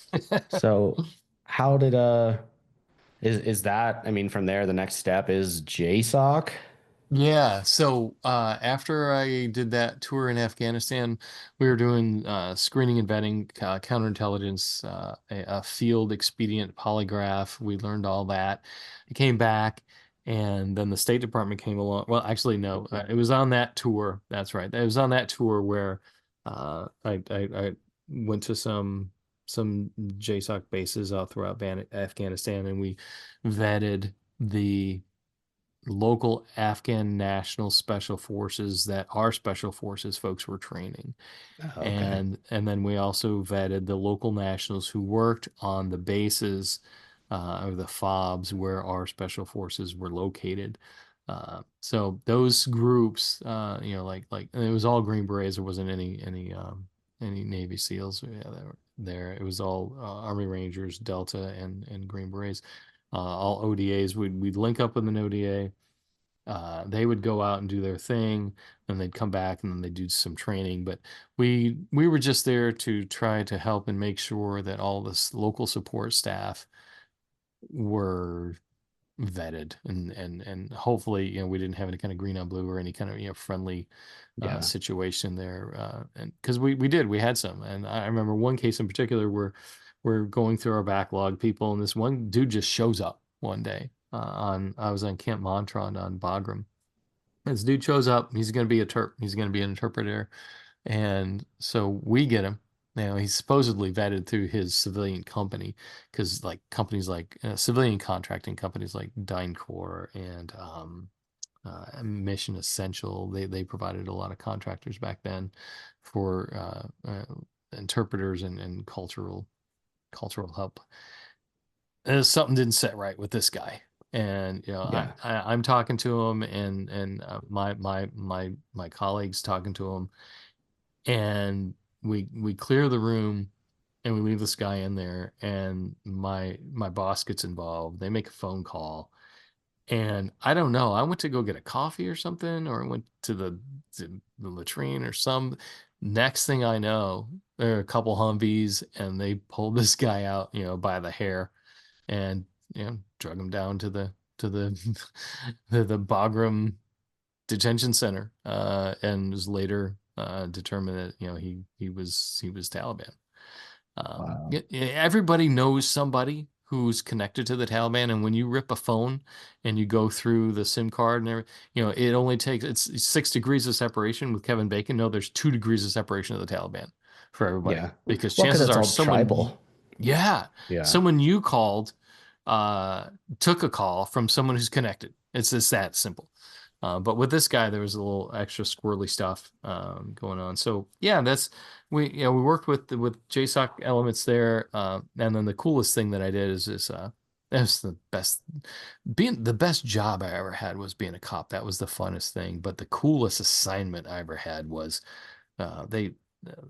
So how did is that, I mean, from there, the next step is JSOC? Yeah, so after I did that tour in Afghanistan, we were doing screening and vetting, counterintelligence, a field expedient polygraph. We learned all that. I came back, and then the State Department came along. Well, actually, no, it was on that tour. That's right. It was on that tour where I went to some JSOC bases all throughout Afghanistan, and we vetted the local Afghan National Special Forces that our special forces folks were training. Okay. And then we also vetted the local nationals who worked on the bases or the FOBs where our special forces were located. So those groups, like it was all Green Berets. There wasn't any Navy SEALs there. It was all Army Rangers, Delta, and Green Berets. All ODAs. We'd link up with an ODA They would go out and do their thing, and they'd come back, and then they'd do some training. But we were just there to try to help and make sure that all this local support staff were vetted, and hopefully, we didn't have any kind of green on blue or any kind of, friendly Yeah. situation there. And because we had some, and I remember one case in particular where we're going through our backlog people, and this one dude just shows up one day on I was on Camp Montrond on Bagram. This dude shows up. He's going to be a terp. He's going to be an interpreter. And so we get him. He's supposedly vetted through his civilian company because, like, companies like civilian contracting companies like DynCorp and Mission Essential, they provided a lot of contractors back then for interpreters and cultural help. Something didn't set right with this guy, and Yeah. I'm talking to him, and my colleagues talking to him, and we clear the room, and we leave this guy in there, and my boss gets involved. They make a phone call, and I don't know, I went to go get a coffee or something, or I went to the latrine or some. Next thing I know, there are a couple Humvees, and they pulled this guy out, by the hair, and drug him down to the the Bagram detention center, and was later determined that he was Taliban. Wow. Everybody knows somebody who's connected to the Taliban, and when you rip a phone and you go through the SIM card and everything, it only takes it's 6 degrees of separation with Kevin Bacon. No, there's 2 degrees of separation of the Taliban for everybody Yeah. because Well, because chances it's are all tribal. yeah, Yeah. someone you called took a call from someone who's connected. It's just that simple. But with this guy, there was a little extra squirrely stuff going on. So yeah, we worked with JSOC elements there, and then the coolest thing that I did is that was the best job I ever had was being a cop. That was the funnest thing. But the coolest assignment I ever had was they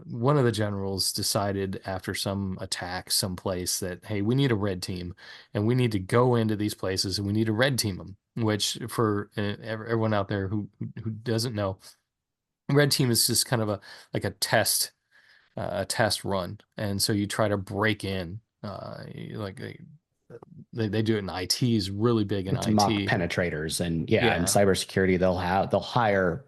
one of the generals decided after some attack someplace that, hey, we need a red team, and we need to go into these places, and we need to red team them. Which, for everyone out there who doesn't know, red team is just kind of a test run, and so you try to break in. Like they do it in IT, is really big in It's mock IT. penetrators, and yeah, in Yeah, cybersecurity, they'll hire,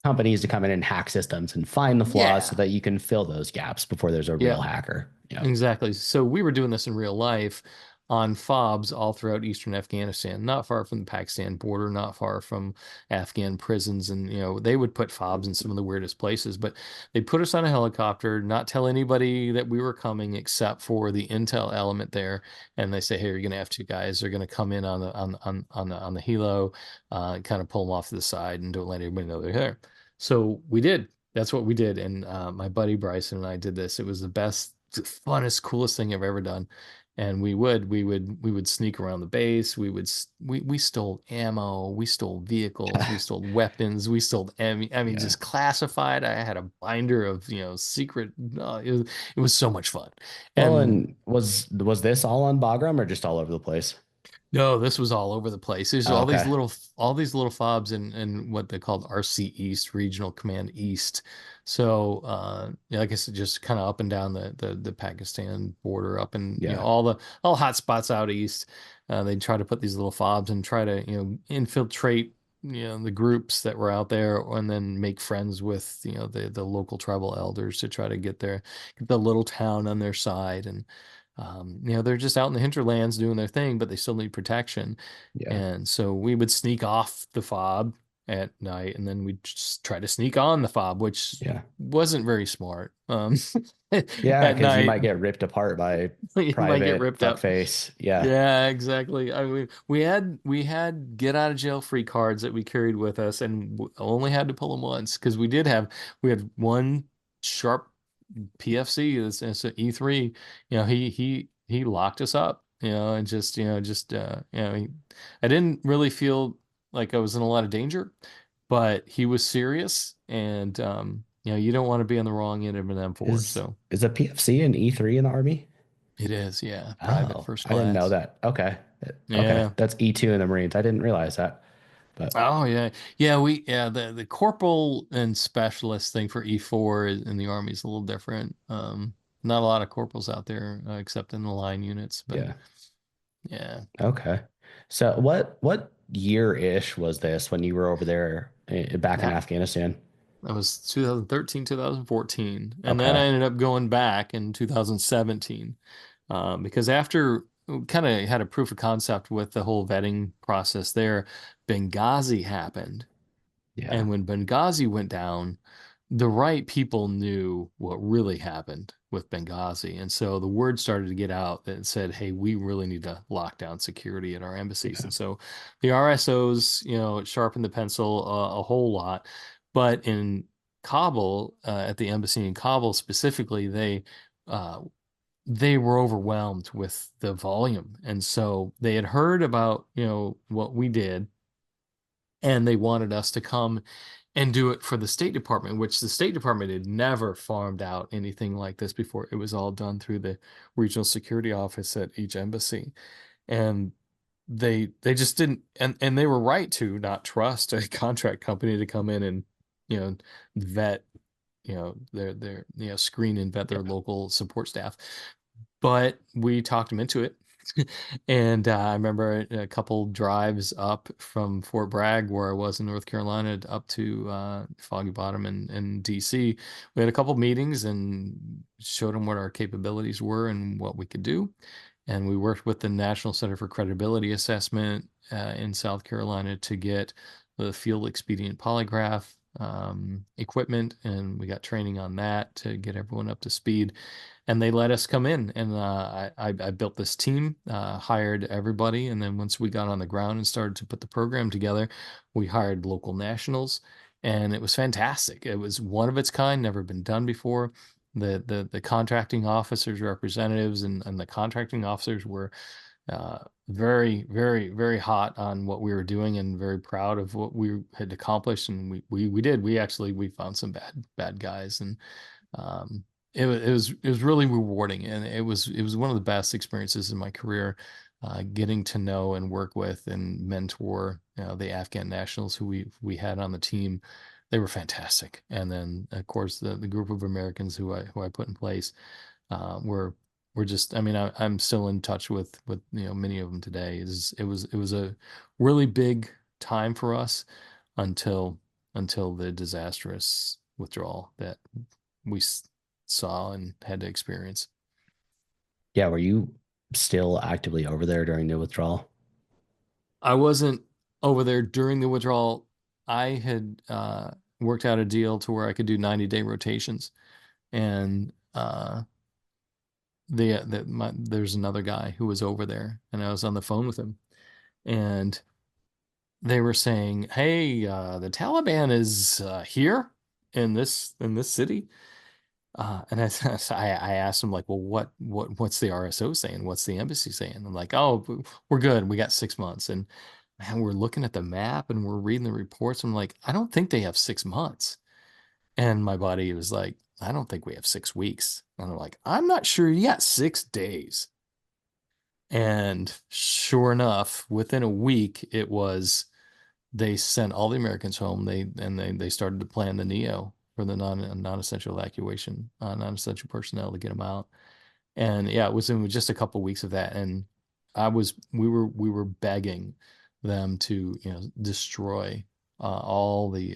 companies to come in and hack systems and find the flaws so yeah, that you can fill those gaps before there's a yeah. real hacker. Yeah. Exactly. So we were doing this in real life on fobs all throughout eastern Afghanistan, not far from the Pakistan border, not far from Afghan prisons. And, they would put fobs in some of the weirdest places, but they'd put us on a helicopter, not tell anybody that we were coming except for the intel element there. And they say, hey, you're going to have two guys. They're going to come in on the helo, kind of pull them off to the side and don't let anybody know they're there. So we did. That's what we did. And my buddy Bryson and I did this. It was the best, funnest, coolest thing I've ever done. And we would sneak around the base. We stole ammo, we stole vehicles, we stole weapons, we stole I mean, Yeah. just classified. I had a binder of secret. It was so much fun. Well, And and was this all on Bagram or just all over the place? no, this was all over the place. There's Oh, okay. all these little fobs in what they called RC East, Regional Command East. So yeah, like I said, just kind of up and down the Pakistan border, up and Yeah. all hot spots out east. They try to put these little fobs and try to infiltrate the groups that were out there, and then make friends with the local tribal elders to try to get the little town on their side. And they're just out in the hinterlands doing their thing, but they still need protection. Yeah. And so we would sneak off the fob at night, and then we'd just try to sneak on the fob, which Yeah. wasn't very smart. Yeah, At because you night, might get ripped apart by you might get private ripped up. fuckface. Yeah. Yeah, exactly. I mean, we had get out of jail free cards that we carried with us, and only had to pull them once because we had one sharp PFC. It's an E3. He locked us up. And I didn't really feel like I was in a lot of danger, but he was serious, and you don't want to be on the wrong end of an M4. Is So is a PFC an E3 in the Army? it is, yeah, private Oh, first I didn't know class. that. Okay. Okay. Yeah. That's E2 in the Marines. I didn't realize that. But Oh yeah. Yeah, the corporal and specialist thing for E4 in the Army is a little different. Not a lot of corporals out there except in the line units, but yeah. yeah. Okay. So what year-ish was this when you were over there back in That Afghanistan? that was 2013, 2014. And then I Okay. ended up going back in 2017 because after kind of had a proof of concept with the whole vetting process there, Benghazi happened. Yeah. And when Benghazi went down, the right people knew what really happened with Benghazi. And so the word started to get out that said, hey, we really need to lock down security at our embassies. Yeah. And so the RSOs, sharpened the pencil a whole lot. But in Kabul, at the embassy in Kabul specifically, uh, they were overwhelmed with the volume. And so they had heard about, what we did, and they wanted us to come and do it for the State Department, which the State Department had never farmed out anything like this before. It was all done through the regional security office at each embassy. And they just didn't, and they were right to not trust a contract company to come in and, you know, vet, their screen and vet their Yep. local support staff. But we talked them into it. And I remember a couple drives up from Fort Bragg, where I was in North Carolina, up to Foggy Bottom and DC. We had a couple meetings and showed them what our capabilities were and what we could do. And we worked with the National Center for Credibility Assessment in South Carolina to get the field expedient polygraph equipment, and we got training on that to get everyone up to speed. And they let us come in, and I built this team, hired everybody, and then once we got on the ground and started to put the program together, we hired local nationals, and it was fantastic. It was one of its kind, never been done before. The contracting officers, representatives, and the contracting officers were very, very, very hot on what we were doing and very proud of what we had accomplished. And we did. We found some bad guys, and um, it was really rewarding, and it was one of the best experiences in my career, getting to know and work with and mentor, the Afghan nationals who we had on the team. They were fantastic, and then of course the group of Americans who I put in place were just. I mean, I'm still in touch with many of them today. It was a really big time for us until the disastrous withdrawal that we saw and had to experience. Yeah, were you still actively over there during the withdrawal? I wasn't over there during the withdrawal. I had worked out a deal to where I could do 90-day rotations, and there's another guy who was over there, and I was on the phone with him, and they were saying, "Hey, the Taliban is here in this city." And I asked him, like, well, what's the RSO saying? What's the embassy saying? I'm like, oh, we're good. We got 6 months. And man, we're looking at the map and we're reading the reports. I'm like, I don't think they have 6 months. And my buddy was like, I don't think we have 6 weeks. And I'm like, I'm not sure yet. 6 days. And sure enough, within a week, they sent all the Americans home. They started to plan the NEO for the non-essential evacuation, non-essential personnel to get them out. And yeah, it was in just a couple of weeks of that. And we were begging them to, destroy all the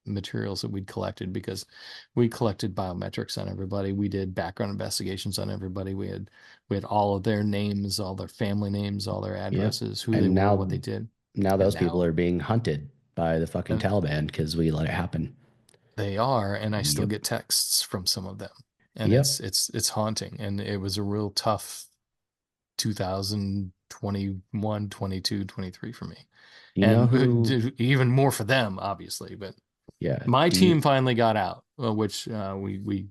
materials that we'd collected, because we collected biometrics on everybody. We did background investigations on everybody. We had all of their names, all their family names, all their Yep. addresses, who they And were, what they now did. now And those people now are being hunted by the fucking and Taliban because we let it happen. they are, and I still Yep. get texts from some of them. And it's Yep. it's it's haunting. And it was a real tough 2021, 22, 23 for me. You know And who? even more for them, obviously. But Yeah. my Do you? team finally got out, which we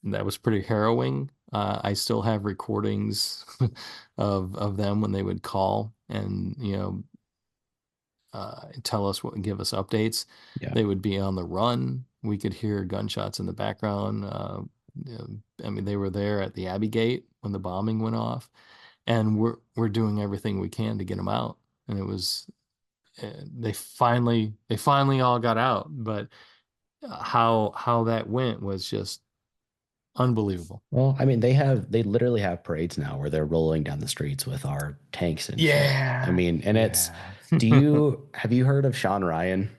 that was pretty harrowing. I still have recordings of them when they would call and tell us what, give us updates. Yeah. They would be on the run. We could hear gunshots in the background. I mean, they were there at the Abbey Gate when the bombing went off, and we're doing everything we can to get them out. And they finally all got out, but how that went was just unbelievable. Well, I mean, they literally have parades now where they're rolling down the streets with our tanks and shit. I Yeah, mean, and yeah. have you heard of Sean Ryan?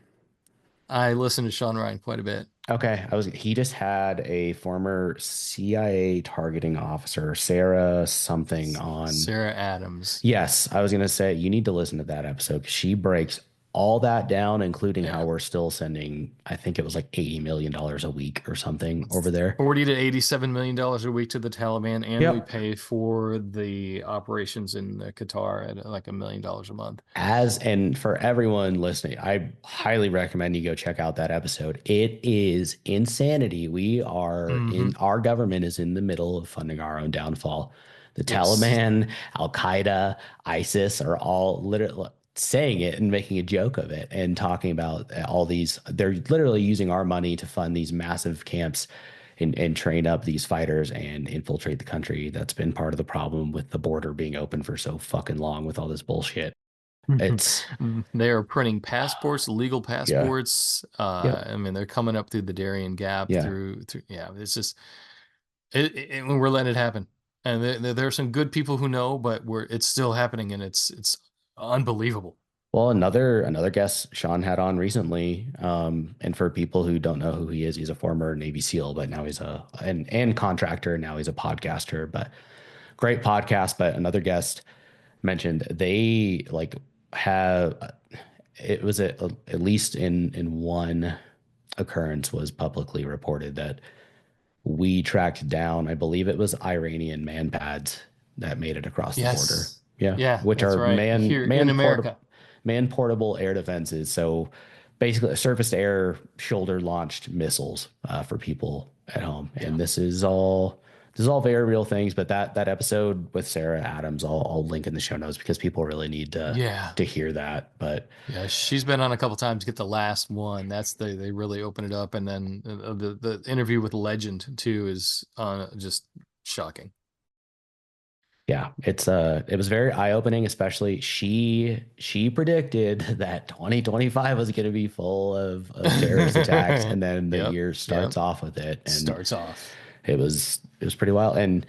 I listened to Sean Ryan quite a bit. Okay, he just had a former CIA targeting officer, Sarah something on. Sarah Adams. Yes, I was gonna say you need to listen to that episode 'cause she breaks all that down, including how Yeah. we're still sending, I think it was like $80 million a week or something over there. 40 to $87 million a week to the Taliban, and we Yep. pay for the operations in Qatar at like $1 million a month. And for everyone listening, I highly recommend you go check out that episode. It is insanity. Hmm. Our government is in the middle of funding our own downfall. The Yes. Taliban, Al Qaeda, ISIS are all literally saying it and making a joke of it and talking about all these. They're literally using our money to fund these massive camps and train up these fighters and infiltrate the country. That's been part of the problem with the border being open for so fucking long with all this bullshit. It's They are printing passports, legal yeah, passports. yep, I mean, they're coming up through the Darien Gap yeah. through. Yeah, it's just we're letting it happen. And there are some good people who know, but it's still happening, and it's unbelievable. Well, another guest Sean had on recently, and for people who don't know who he is, he's a former Navy SEAL, but now he's and contractor. Now he's a podcaster, but great podcast. But another guest mentioned they like have it was at least in one occurrence was publicly reported that we tracked down, I believe it was Iranian man pads that made it across the border. Yes. Yeah, Yeah, which that's are right. Here in America. man portable air defenses. So basically, surface to air shoulder launched missiles for people at home. Yeah. And this is all very real things. But that episode with Sarah Adams, I'll link in the show notes because people really need Yeah. to hear that. But Yeah, she's been on a couple times to get the last one. That's they really open it up, and then the interview with Legend too is just shocking. yeah, it was very eye-opening, especially she predicted that 2025 was going to be full of terrorist attacks, and then the Yep, year yep. starts off with it, and Starts off. it was pretty wild. And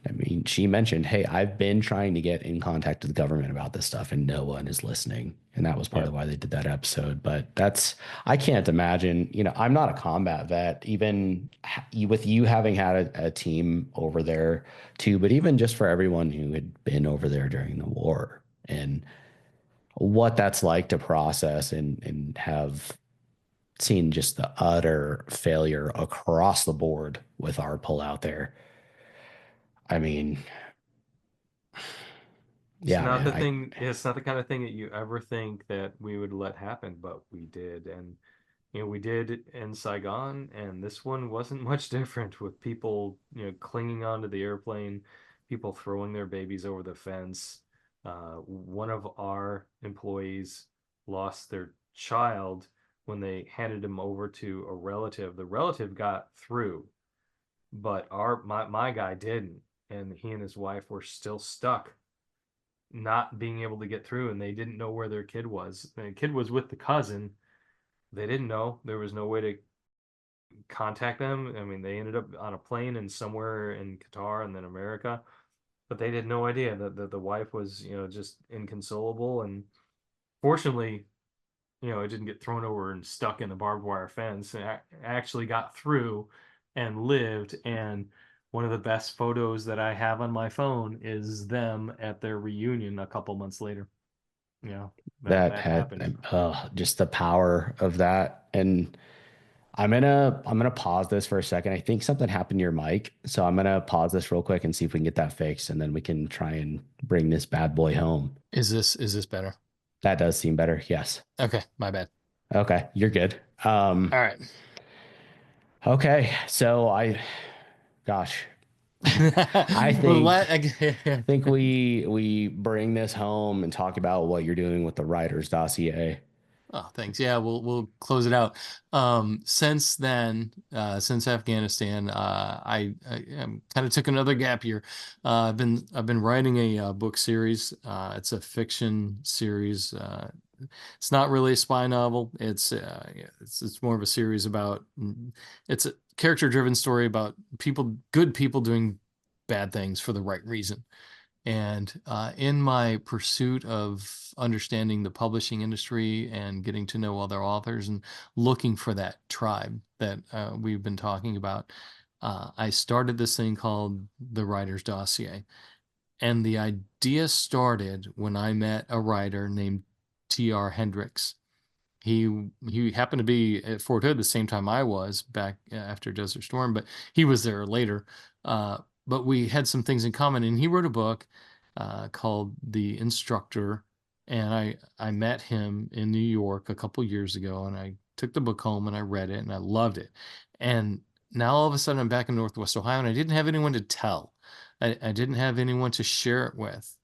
I mean, she mentioned, "Hey, I've been trying to get in contact with the government about this stuff, and no one is listening." And that was part of Yep. why they did that episode. But I can't imagine, I'm not a combat vet, even with you having had a team over there too, but even just for everyone who had been over there during the war and what that's like to process and have seen just the utter failure across the board with our pullout there. I mean, It's yeah, not man, the thing, it's not the kind of thing that you ever think that we would let happen, but we did. And we did in Saigon, and this one wasn't much different with people, clinging onto the airplane, people throwing their babies over the fence. One of our employees lost their child when they handed him over to a relative. The relative got through, but my guy didn't, and he and his wife were still stuck, not being able to get through, and they didn't know where their kid was. The kid was with the cousin. They didn't know. There was no way to contact them. I mean, they ended up on a plane and somewhere in Qatar and then America, but they had no idea that the wife was, just inconsolable. And fortunately, it didn't get thrown over and stuck in the barbed wire fence. It actually got through and lived. And one of the best photos that I have on my phone is them at their reunion a couple months later. that That had happened. just the power of that. And I'm gonna pause this for a second. I think something happened to your mic, so I'm gonna pause this real quick and see if we can get that fixed, and then we can try and bring this bad boy home. Is this better? That does seem better. Yes. Okay, my bad. Okay, you're good. All right. Okay, so gosh, I Well, think we bring this home and talk about what you're doing with the writer's dossier. oh, thanks. Yeah, we'll close it out. Since then, since Afghanistan, I kind of took another gap year. I've been writing a book series. It's a fiction series. it's not really a spy novel. It's more of a series about it's a character-driven story about good people doing bad things for the right reason. And in my pursuit of understanding the publishing industry and getting to know other authors and looking for that tribe that we've been talking about, I started this thing called the Writer's Dossier. And the idea started when I met a writer named T.R. Hendricks. He happened to be at Fort Hood the same time I was back after Desert Storm, but he was there later. But we had some things in common, and he wrote a book called The Instructor, and I met him in New York a couple years ago, and I took the book home and I read it and I loved it. And now all of a sudden I'm back in Northwest Ohio, and I didn't have anyone to tell. I didn't have anyone to share it with.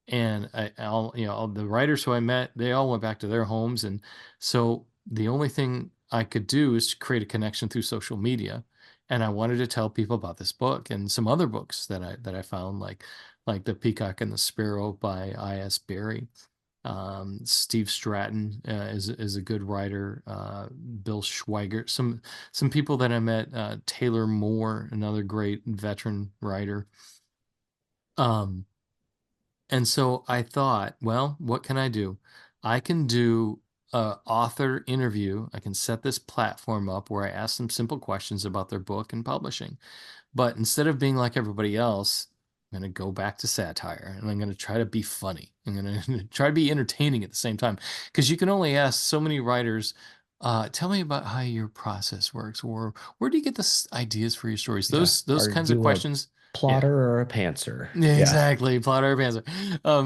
And all the writers who I met, they all went back to their homes. And so the only thing I could do is to create a connection through social media. And I wanted to tell people about this book and some other books that I found, like The Peacock and the Sparrow by I.S. Berry. Steve Stratton is a good writer. Bill Schweigert, some people that I met. Taylor Moore, another great veteran writer. And so I thought, well, what can I do? I can do a author interview. I can set this platform up where I ask them simple questions about their book and publishing. But instead of being like everybody else, I'm going to go back to satire, and I'm going to try to be funny. I'm going to try to be entertaining at the same time, because you can only ask so many writers, tell me about how your process works, or where do you get the ideas for your stories? Yeah. Those Are kinds of you a questions. Yeah. plotter or a pantser? Yeah, Yeah. exactly. Plotter Panzer.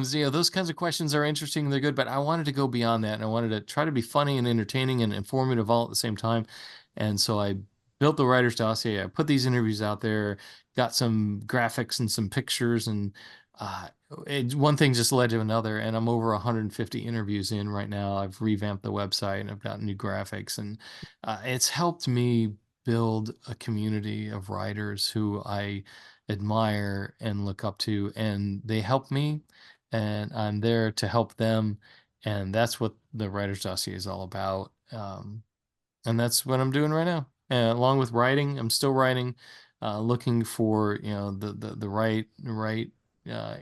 So, those kinds of questions are interesting. They're good, but I wanted to go beyond that, and I wanted to try to be funny and entertaining and informative all at the same time. And so I built the Writer's Dossier. I put these interviews out there, got some graphics and some pictures, and uh, one thing just led to another. And I'm over 150 interviews in right now. I've revamped the website and I've got new graphics, and it's helped me build a community of writers who I admire and look up to, and they help me, and I'm there to help them, and that's what the Writer's Dossier is all about. And that's what I'm doing right now. Along with writing, I'm still writing, looking for the right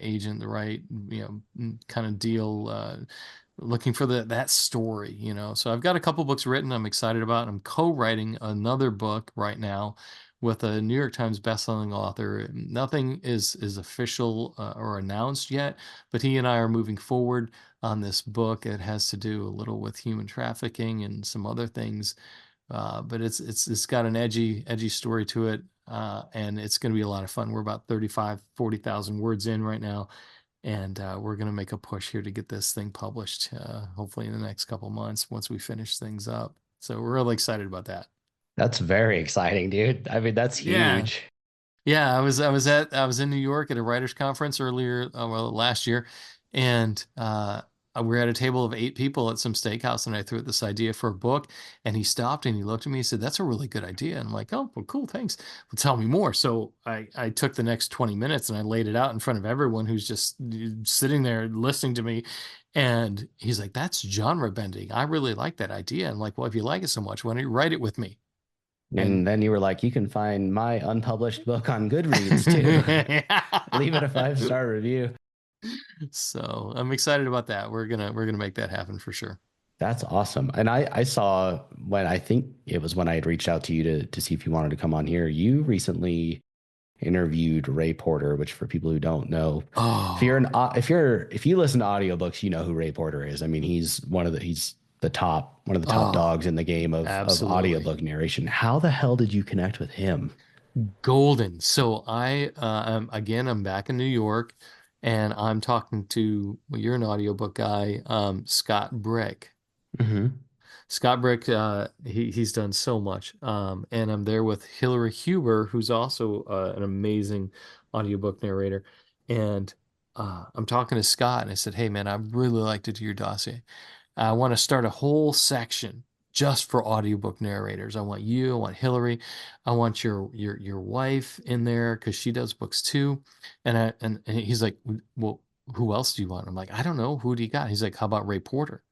agent, the right kind of deal. Looking for that story, So I've got a couple books written I'm excited about. I'm co-writing another book right now with a New York Times bestselling author. Nothing is official or announced yet, but he and I are moving forward on this book. It has to do a little with human trafficking and some other things, but it's got an edgy story to it, and it's going to be a lot of fun. We're about 40,000 words in right now, and we're going to make a push here to get this thing published, hopefully in the next couple months once we finish things up. So we're really excited about that. That's very exciting, dude. I mean, that's Yeah. huge. Yeah, I was in New York at a writers conference earlier, last year, and we were at a table of 8 people at some steakhouse, and I threw out this idea for a book, and he stopped and he looked at me and said, "That's a really good idea." And I'm like, "Oh, well, cool, thanks. Well, tell me more." So I took the next 20 minutes and I laid it out in front of everyone who's just sitting there listening to me. And he's like, "That's genre bending. I really like that idea." I'm like, "Well, if you like it so much, why don't you write it with me?" And And then you were like, you can find my unpublished book on Goodreads too. Leave it a 5-star review. So I'm excited about that. We're gonna make that happen for sure. That's awesome. And I saw when I think it was when I had reached out to you to see if you wanted to come on here. You recently interviewed Ray Porter, which for people who don't know, Oh, if you listen to audiobooks, you know who Ray Porter is. I mean, he's one of the top oh, dogs in the game of absolutely. audiobook narration. How the hell did you connect with him? Golden. So I'm back in New York, and I'm talking to, well, you're an audiobook guy, Scott Brick. Hmm. Scott Brick, he's done so much. And I'm there with Hillary Huber, who's also an amazing audiobook narrator. And I'm talking to Scott, and I said, "Hey man, I'd really like to do your dossier. I want to start a whole section just for audiobook narrators. I want you, I want Hillary, I want your wife in there because she does books too." And he's like, "Well, who else do you want?" I'm like, "I don't know. Who do you got?" He's like, "How about Ray Porter?"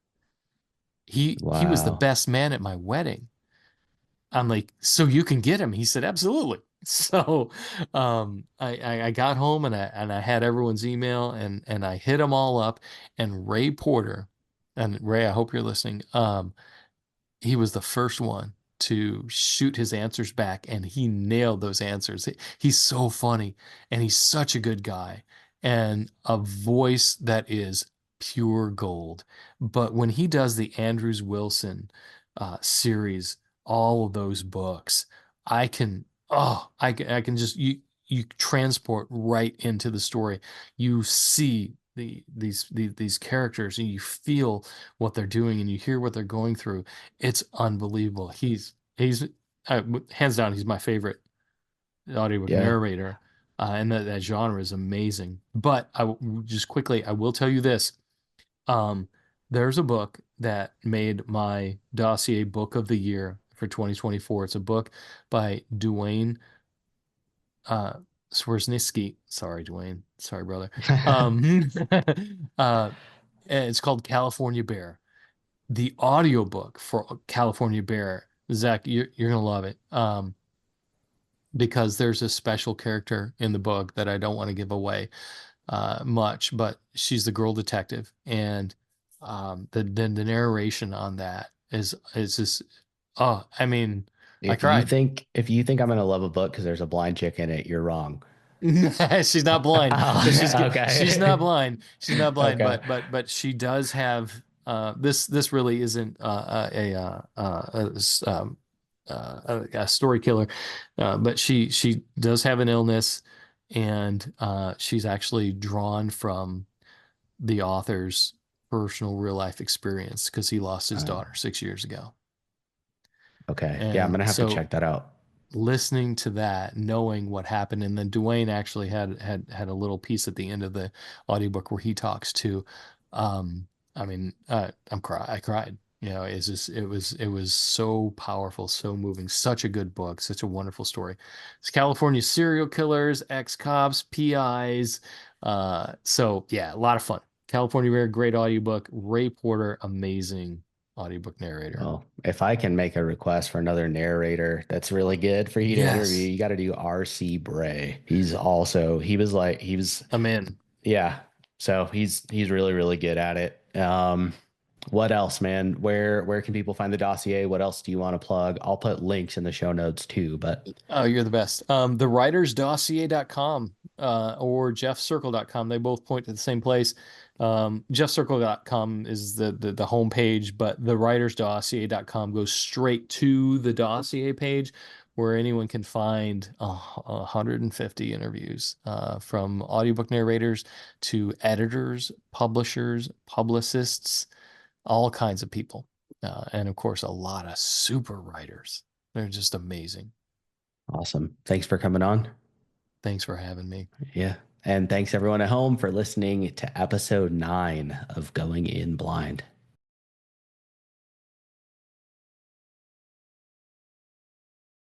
He was the Wow. best man at my wedding. I'm like, so you can get him? He said, absolutely. So I got home and I had everyone's email and I hit them all up. And Ray Porter, and Ray, I hope you're listening. He was the first one to shoot his answers back, and he nailed those answers. He's so funny, and he's such a good guy, and a voice that is pure gold. But when he does the Andrews Wilson series, all of those books, I can just you transport right into the story. You see these characters, and you feel what they're doing, and you hear what they're going through. It's unbelievable. He's hands down, he's my favorite audiobook Yeah. narrator, and that genre is amazing. But just quickly, I will tell you this: um, there's a book that made my Dossier Book of the Year for 2024. It's a book by Duane uh, Swirsniski. Sorry, Dwayne. Sorry, brother. Um, uh, it's called California Bear. The audiobook for California Bear, Zach, you're gonna love it. Because there's a special character in the book that I don't want to give away much, but she's the girl detective, and the narration on that is just, oh, I mean, I cried. If you think I'm gonna love a book because there's a blind chick in it, you're wrong. She's not blind, but she's not Okay. blind. She's not blind, Okay. but she does have this really isn't a story killer, but she does have an illness, and she's actually drawn from the author's personal real life experience because he lost his Uh, daughter 6 years ago. okay. Yeah, I'm And gonna have to so check that out. listening to that, knowing what happened, and then Dwayne actually had a little piece at the end of the audiobook where he talks to, I mean, I cried. You know, it's just it was so powerful, so moving, such a good book, such a wonderful story. It's California serial killers, ex-cops, PIs. So yeah, a lot of fun. California Bear, great audiobook. Ray Porter, amazing audiobook narrator. Well, if I can make a request for another narrator that's really good for you to interview, Yes, you got to do R.C. Bray. He was I'm in. yeah. So he's really really good at it. What else, man? Where can people find the dossier? What else do you want to plug? I'll put links in the show notes too, but Oh, you're the best. TheWritersDossier.com or JeffCircle.com. They both point to the same place. JeffCircle.com is the homepage, but TheWritersDossier.com goes straight to the dossier page where anyone can find 150 interviews from audiobook narrators to editors, publishers, publicists, all kinds of people. And of course, a lot of super writers. They're just amazing. awesome. Thanks for coming on. Thanks for having me. Yeah. And thanks everyone at home for listening to episode 9 of Going In Blind.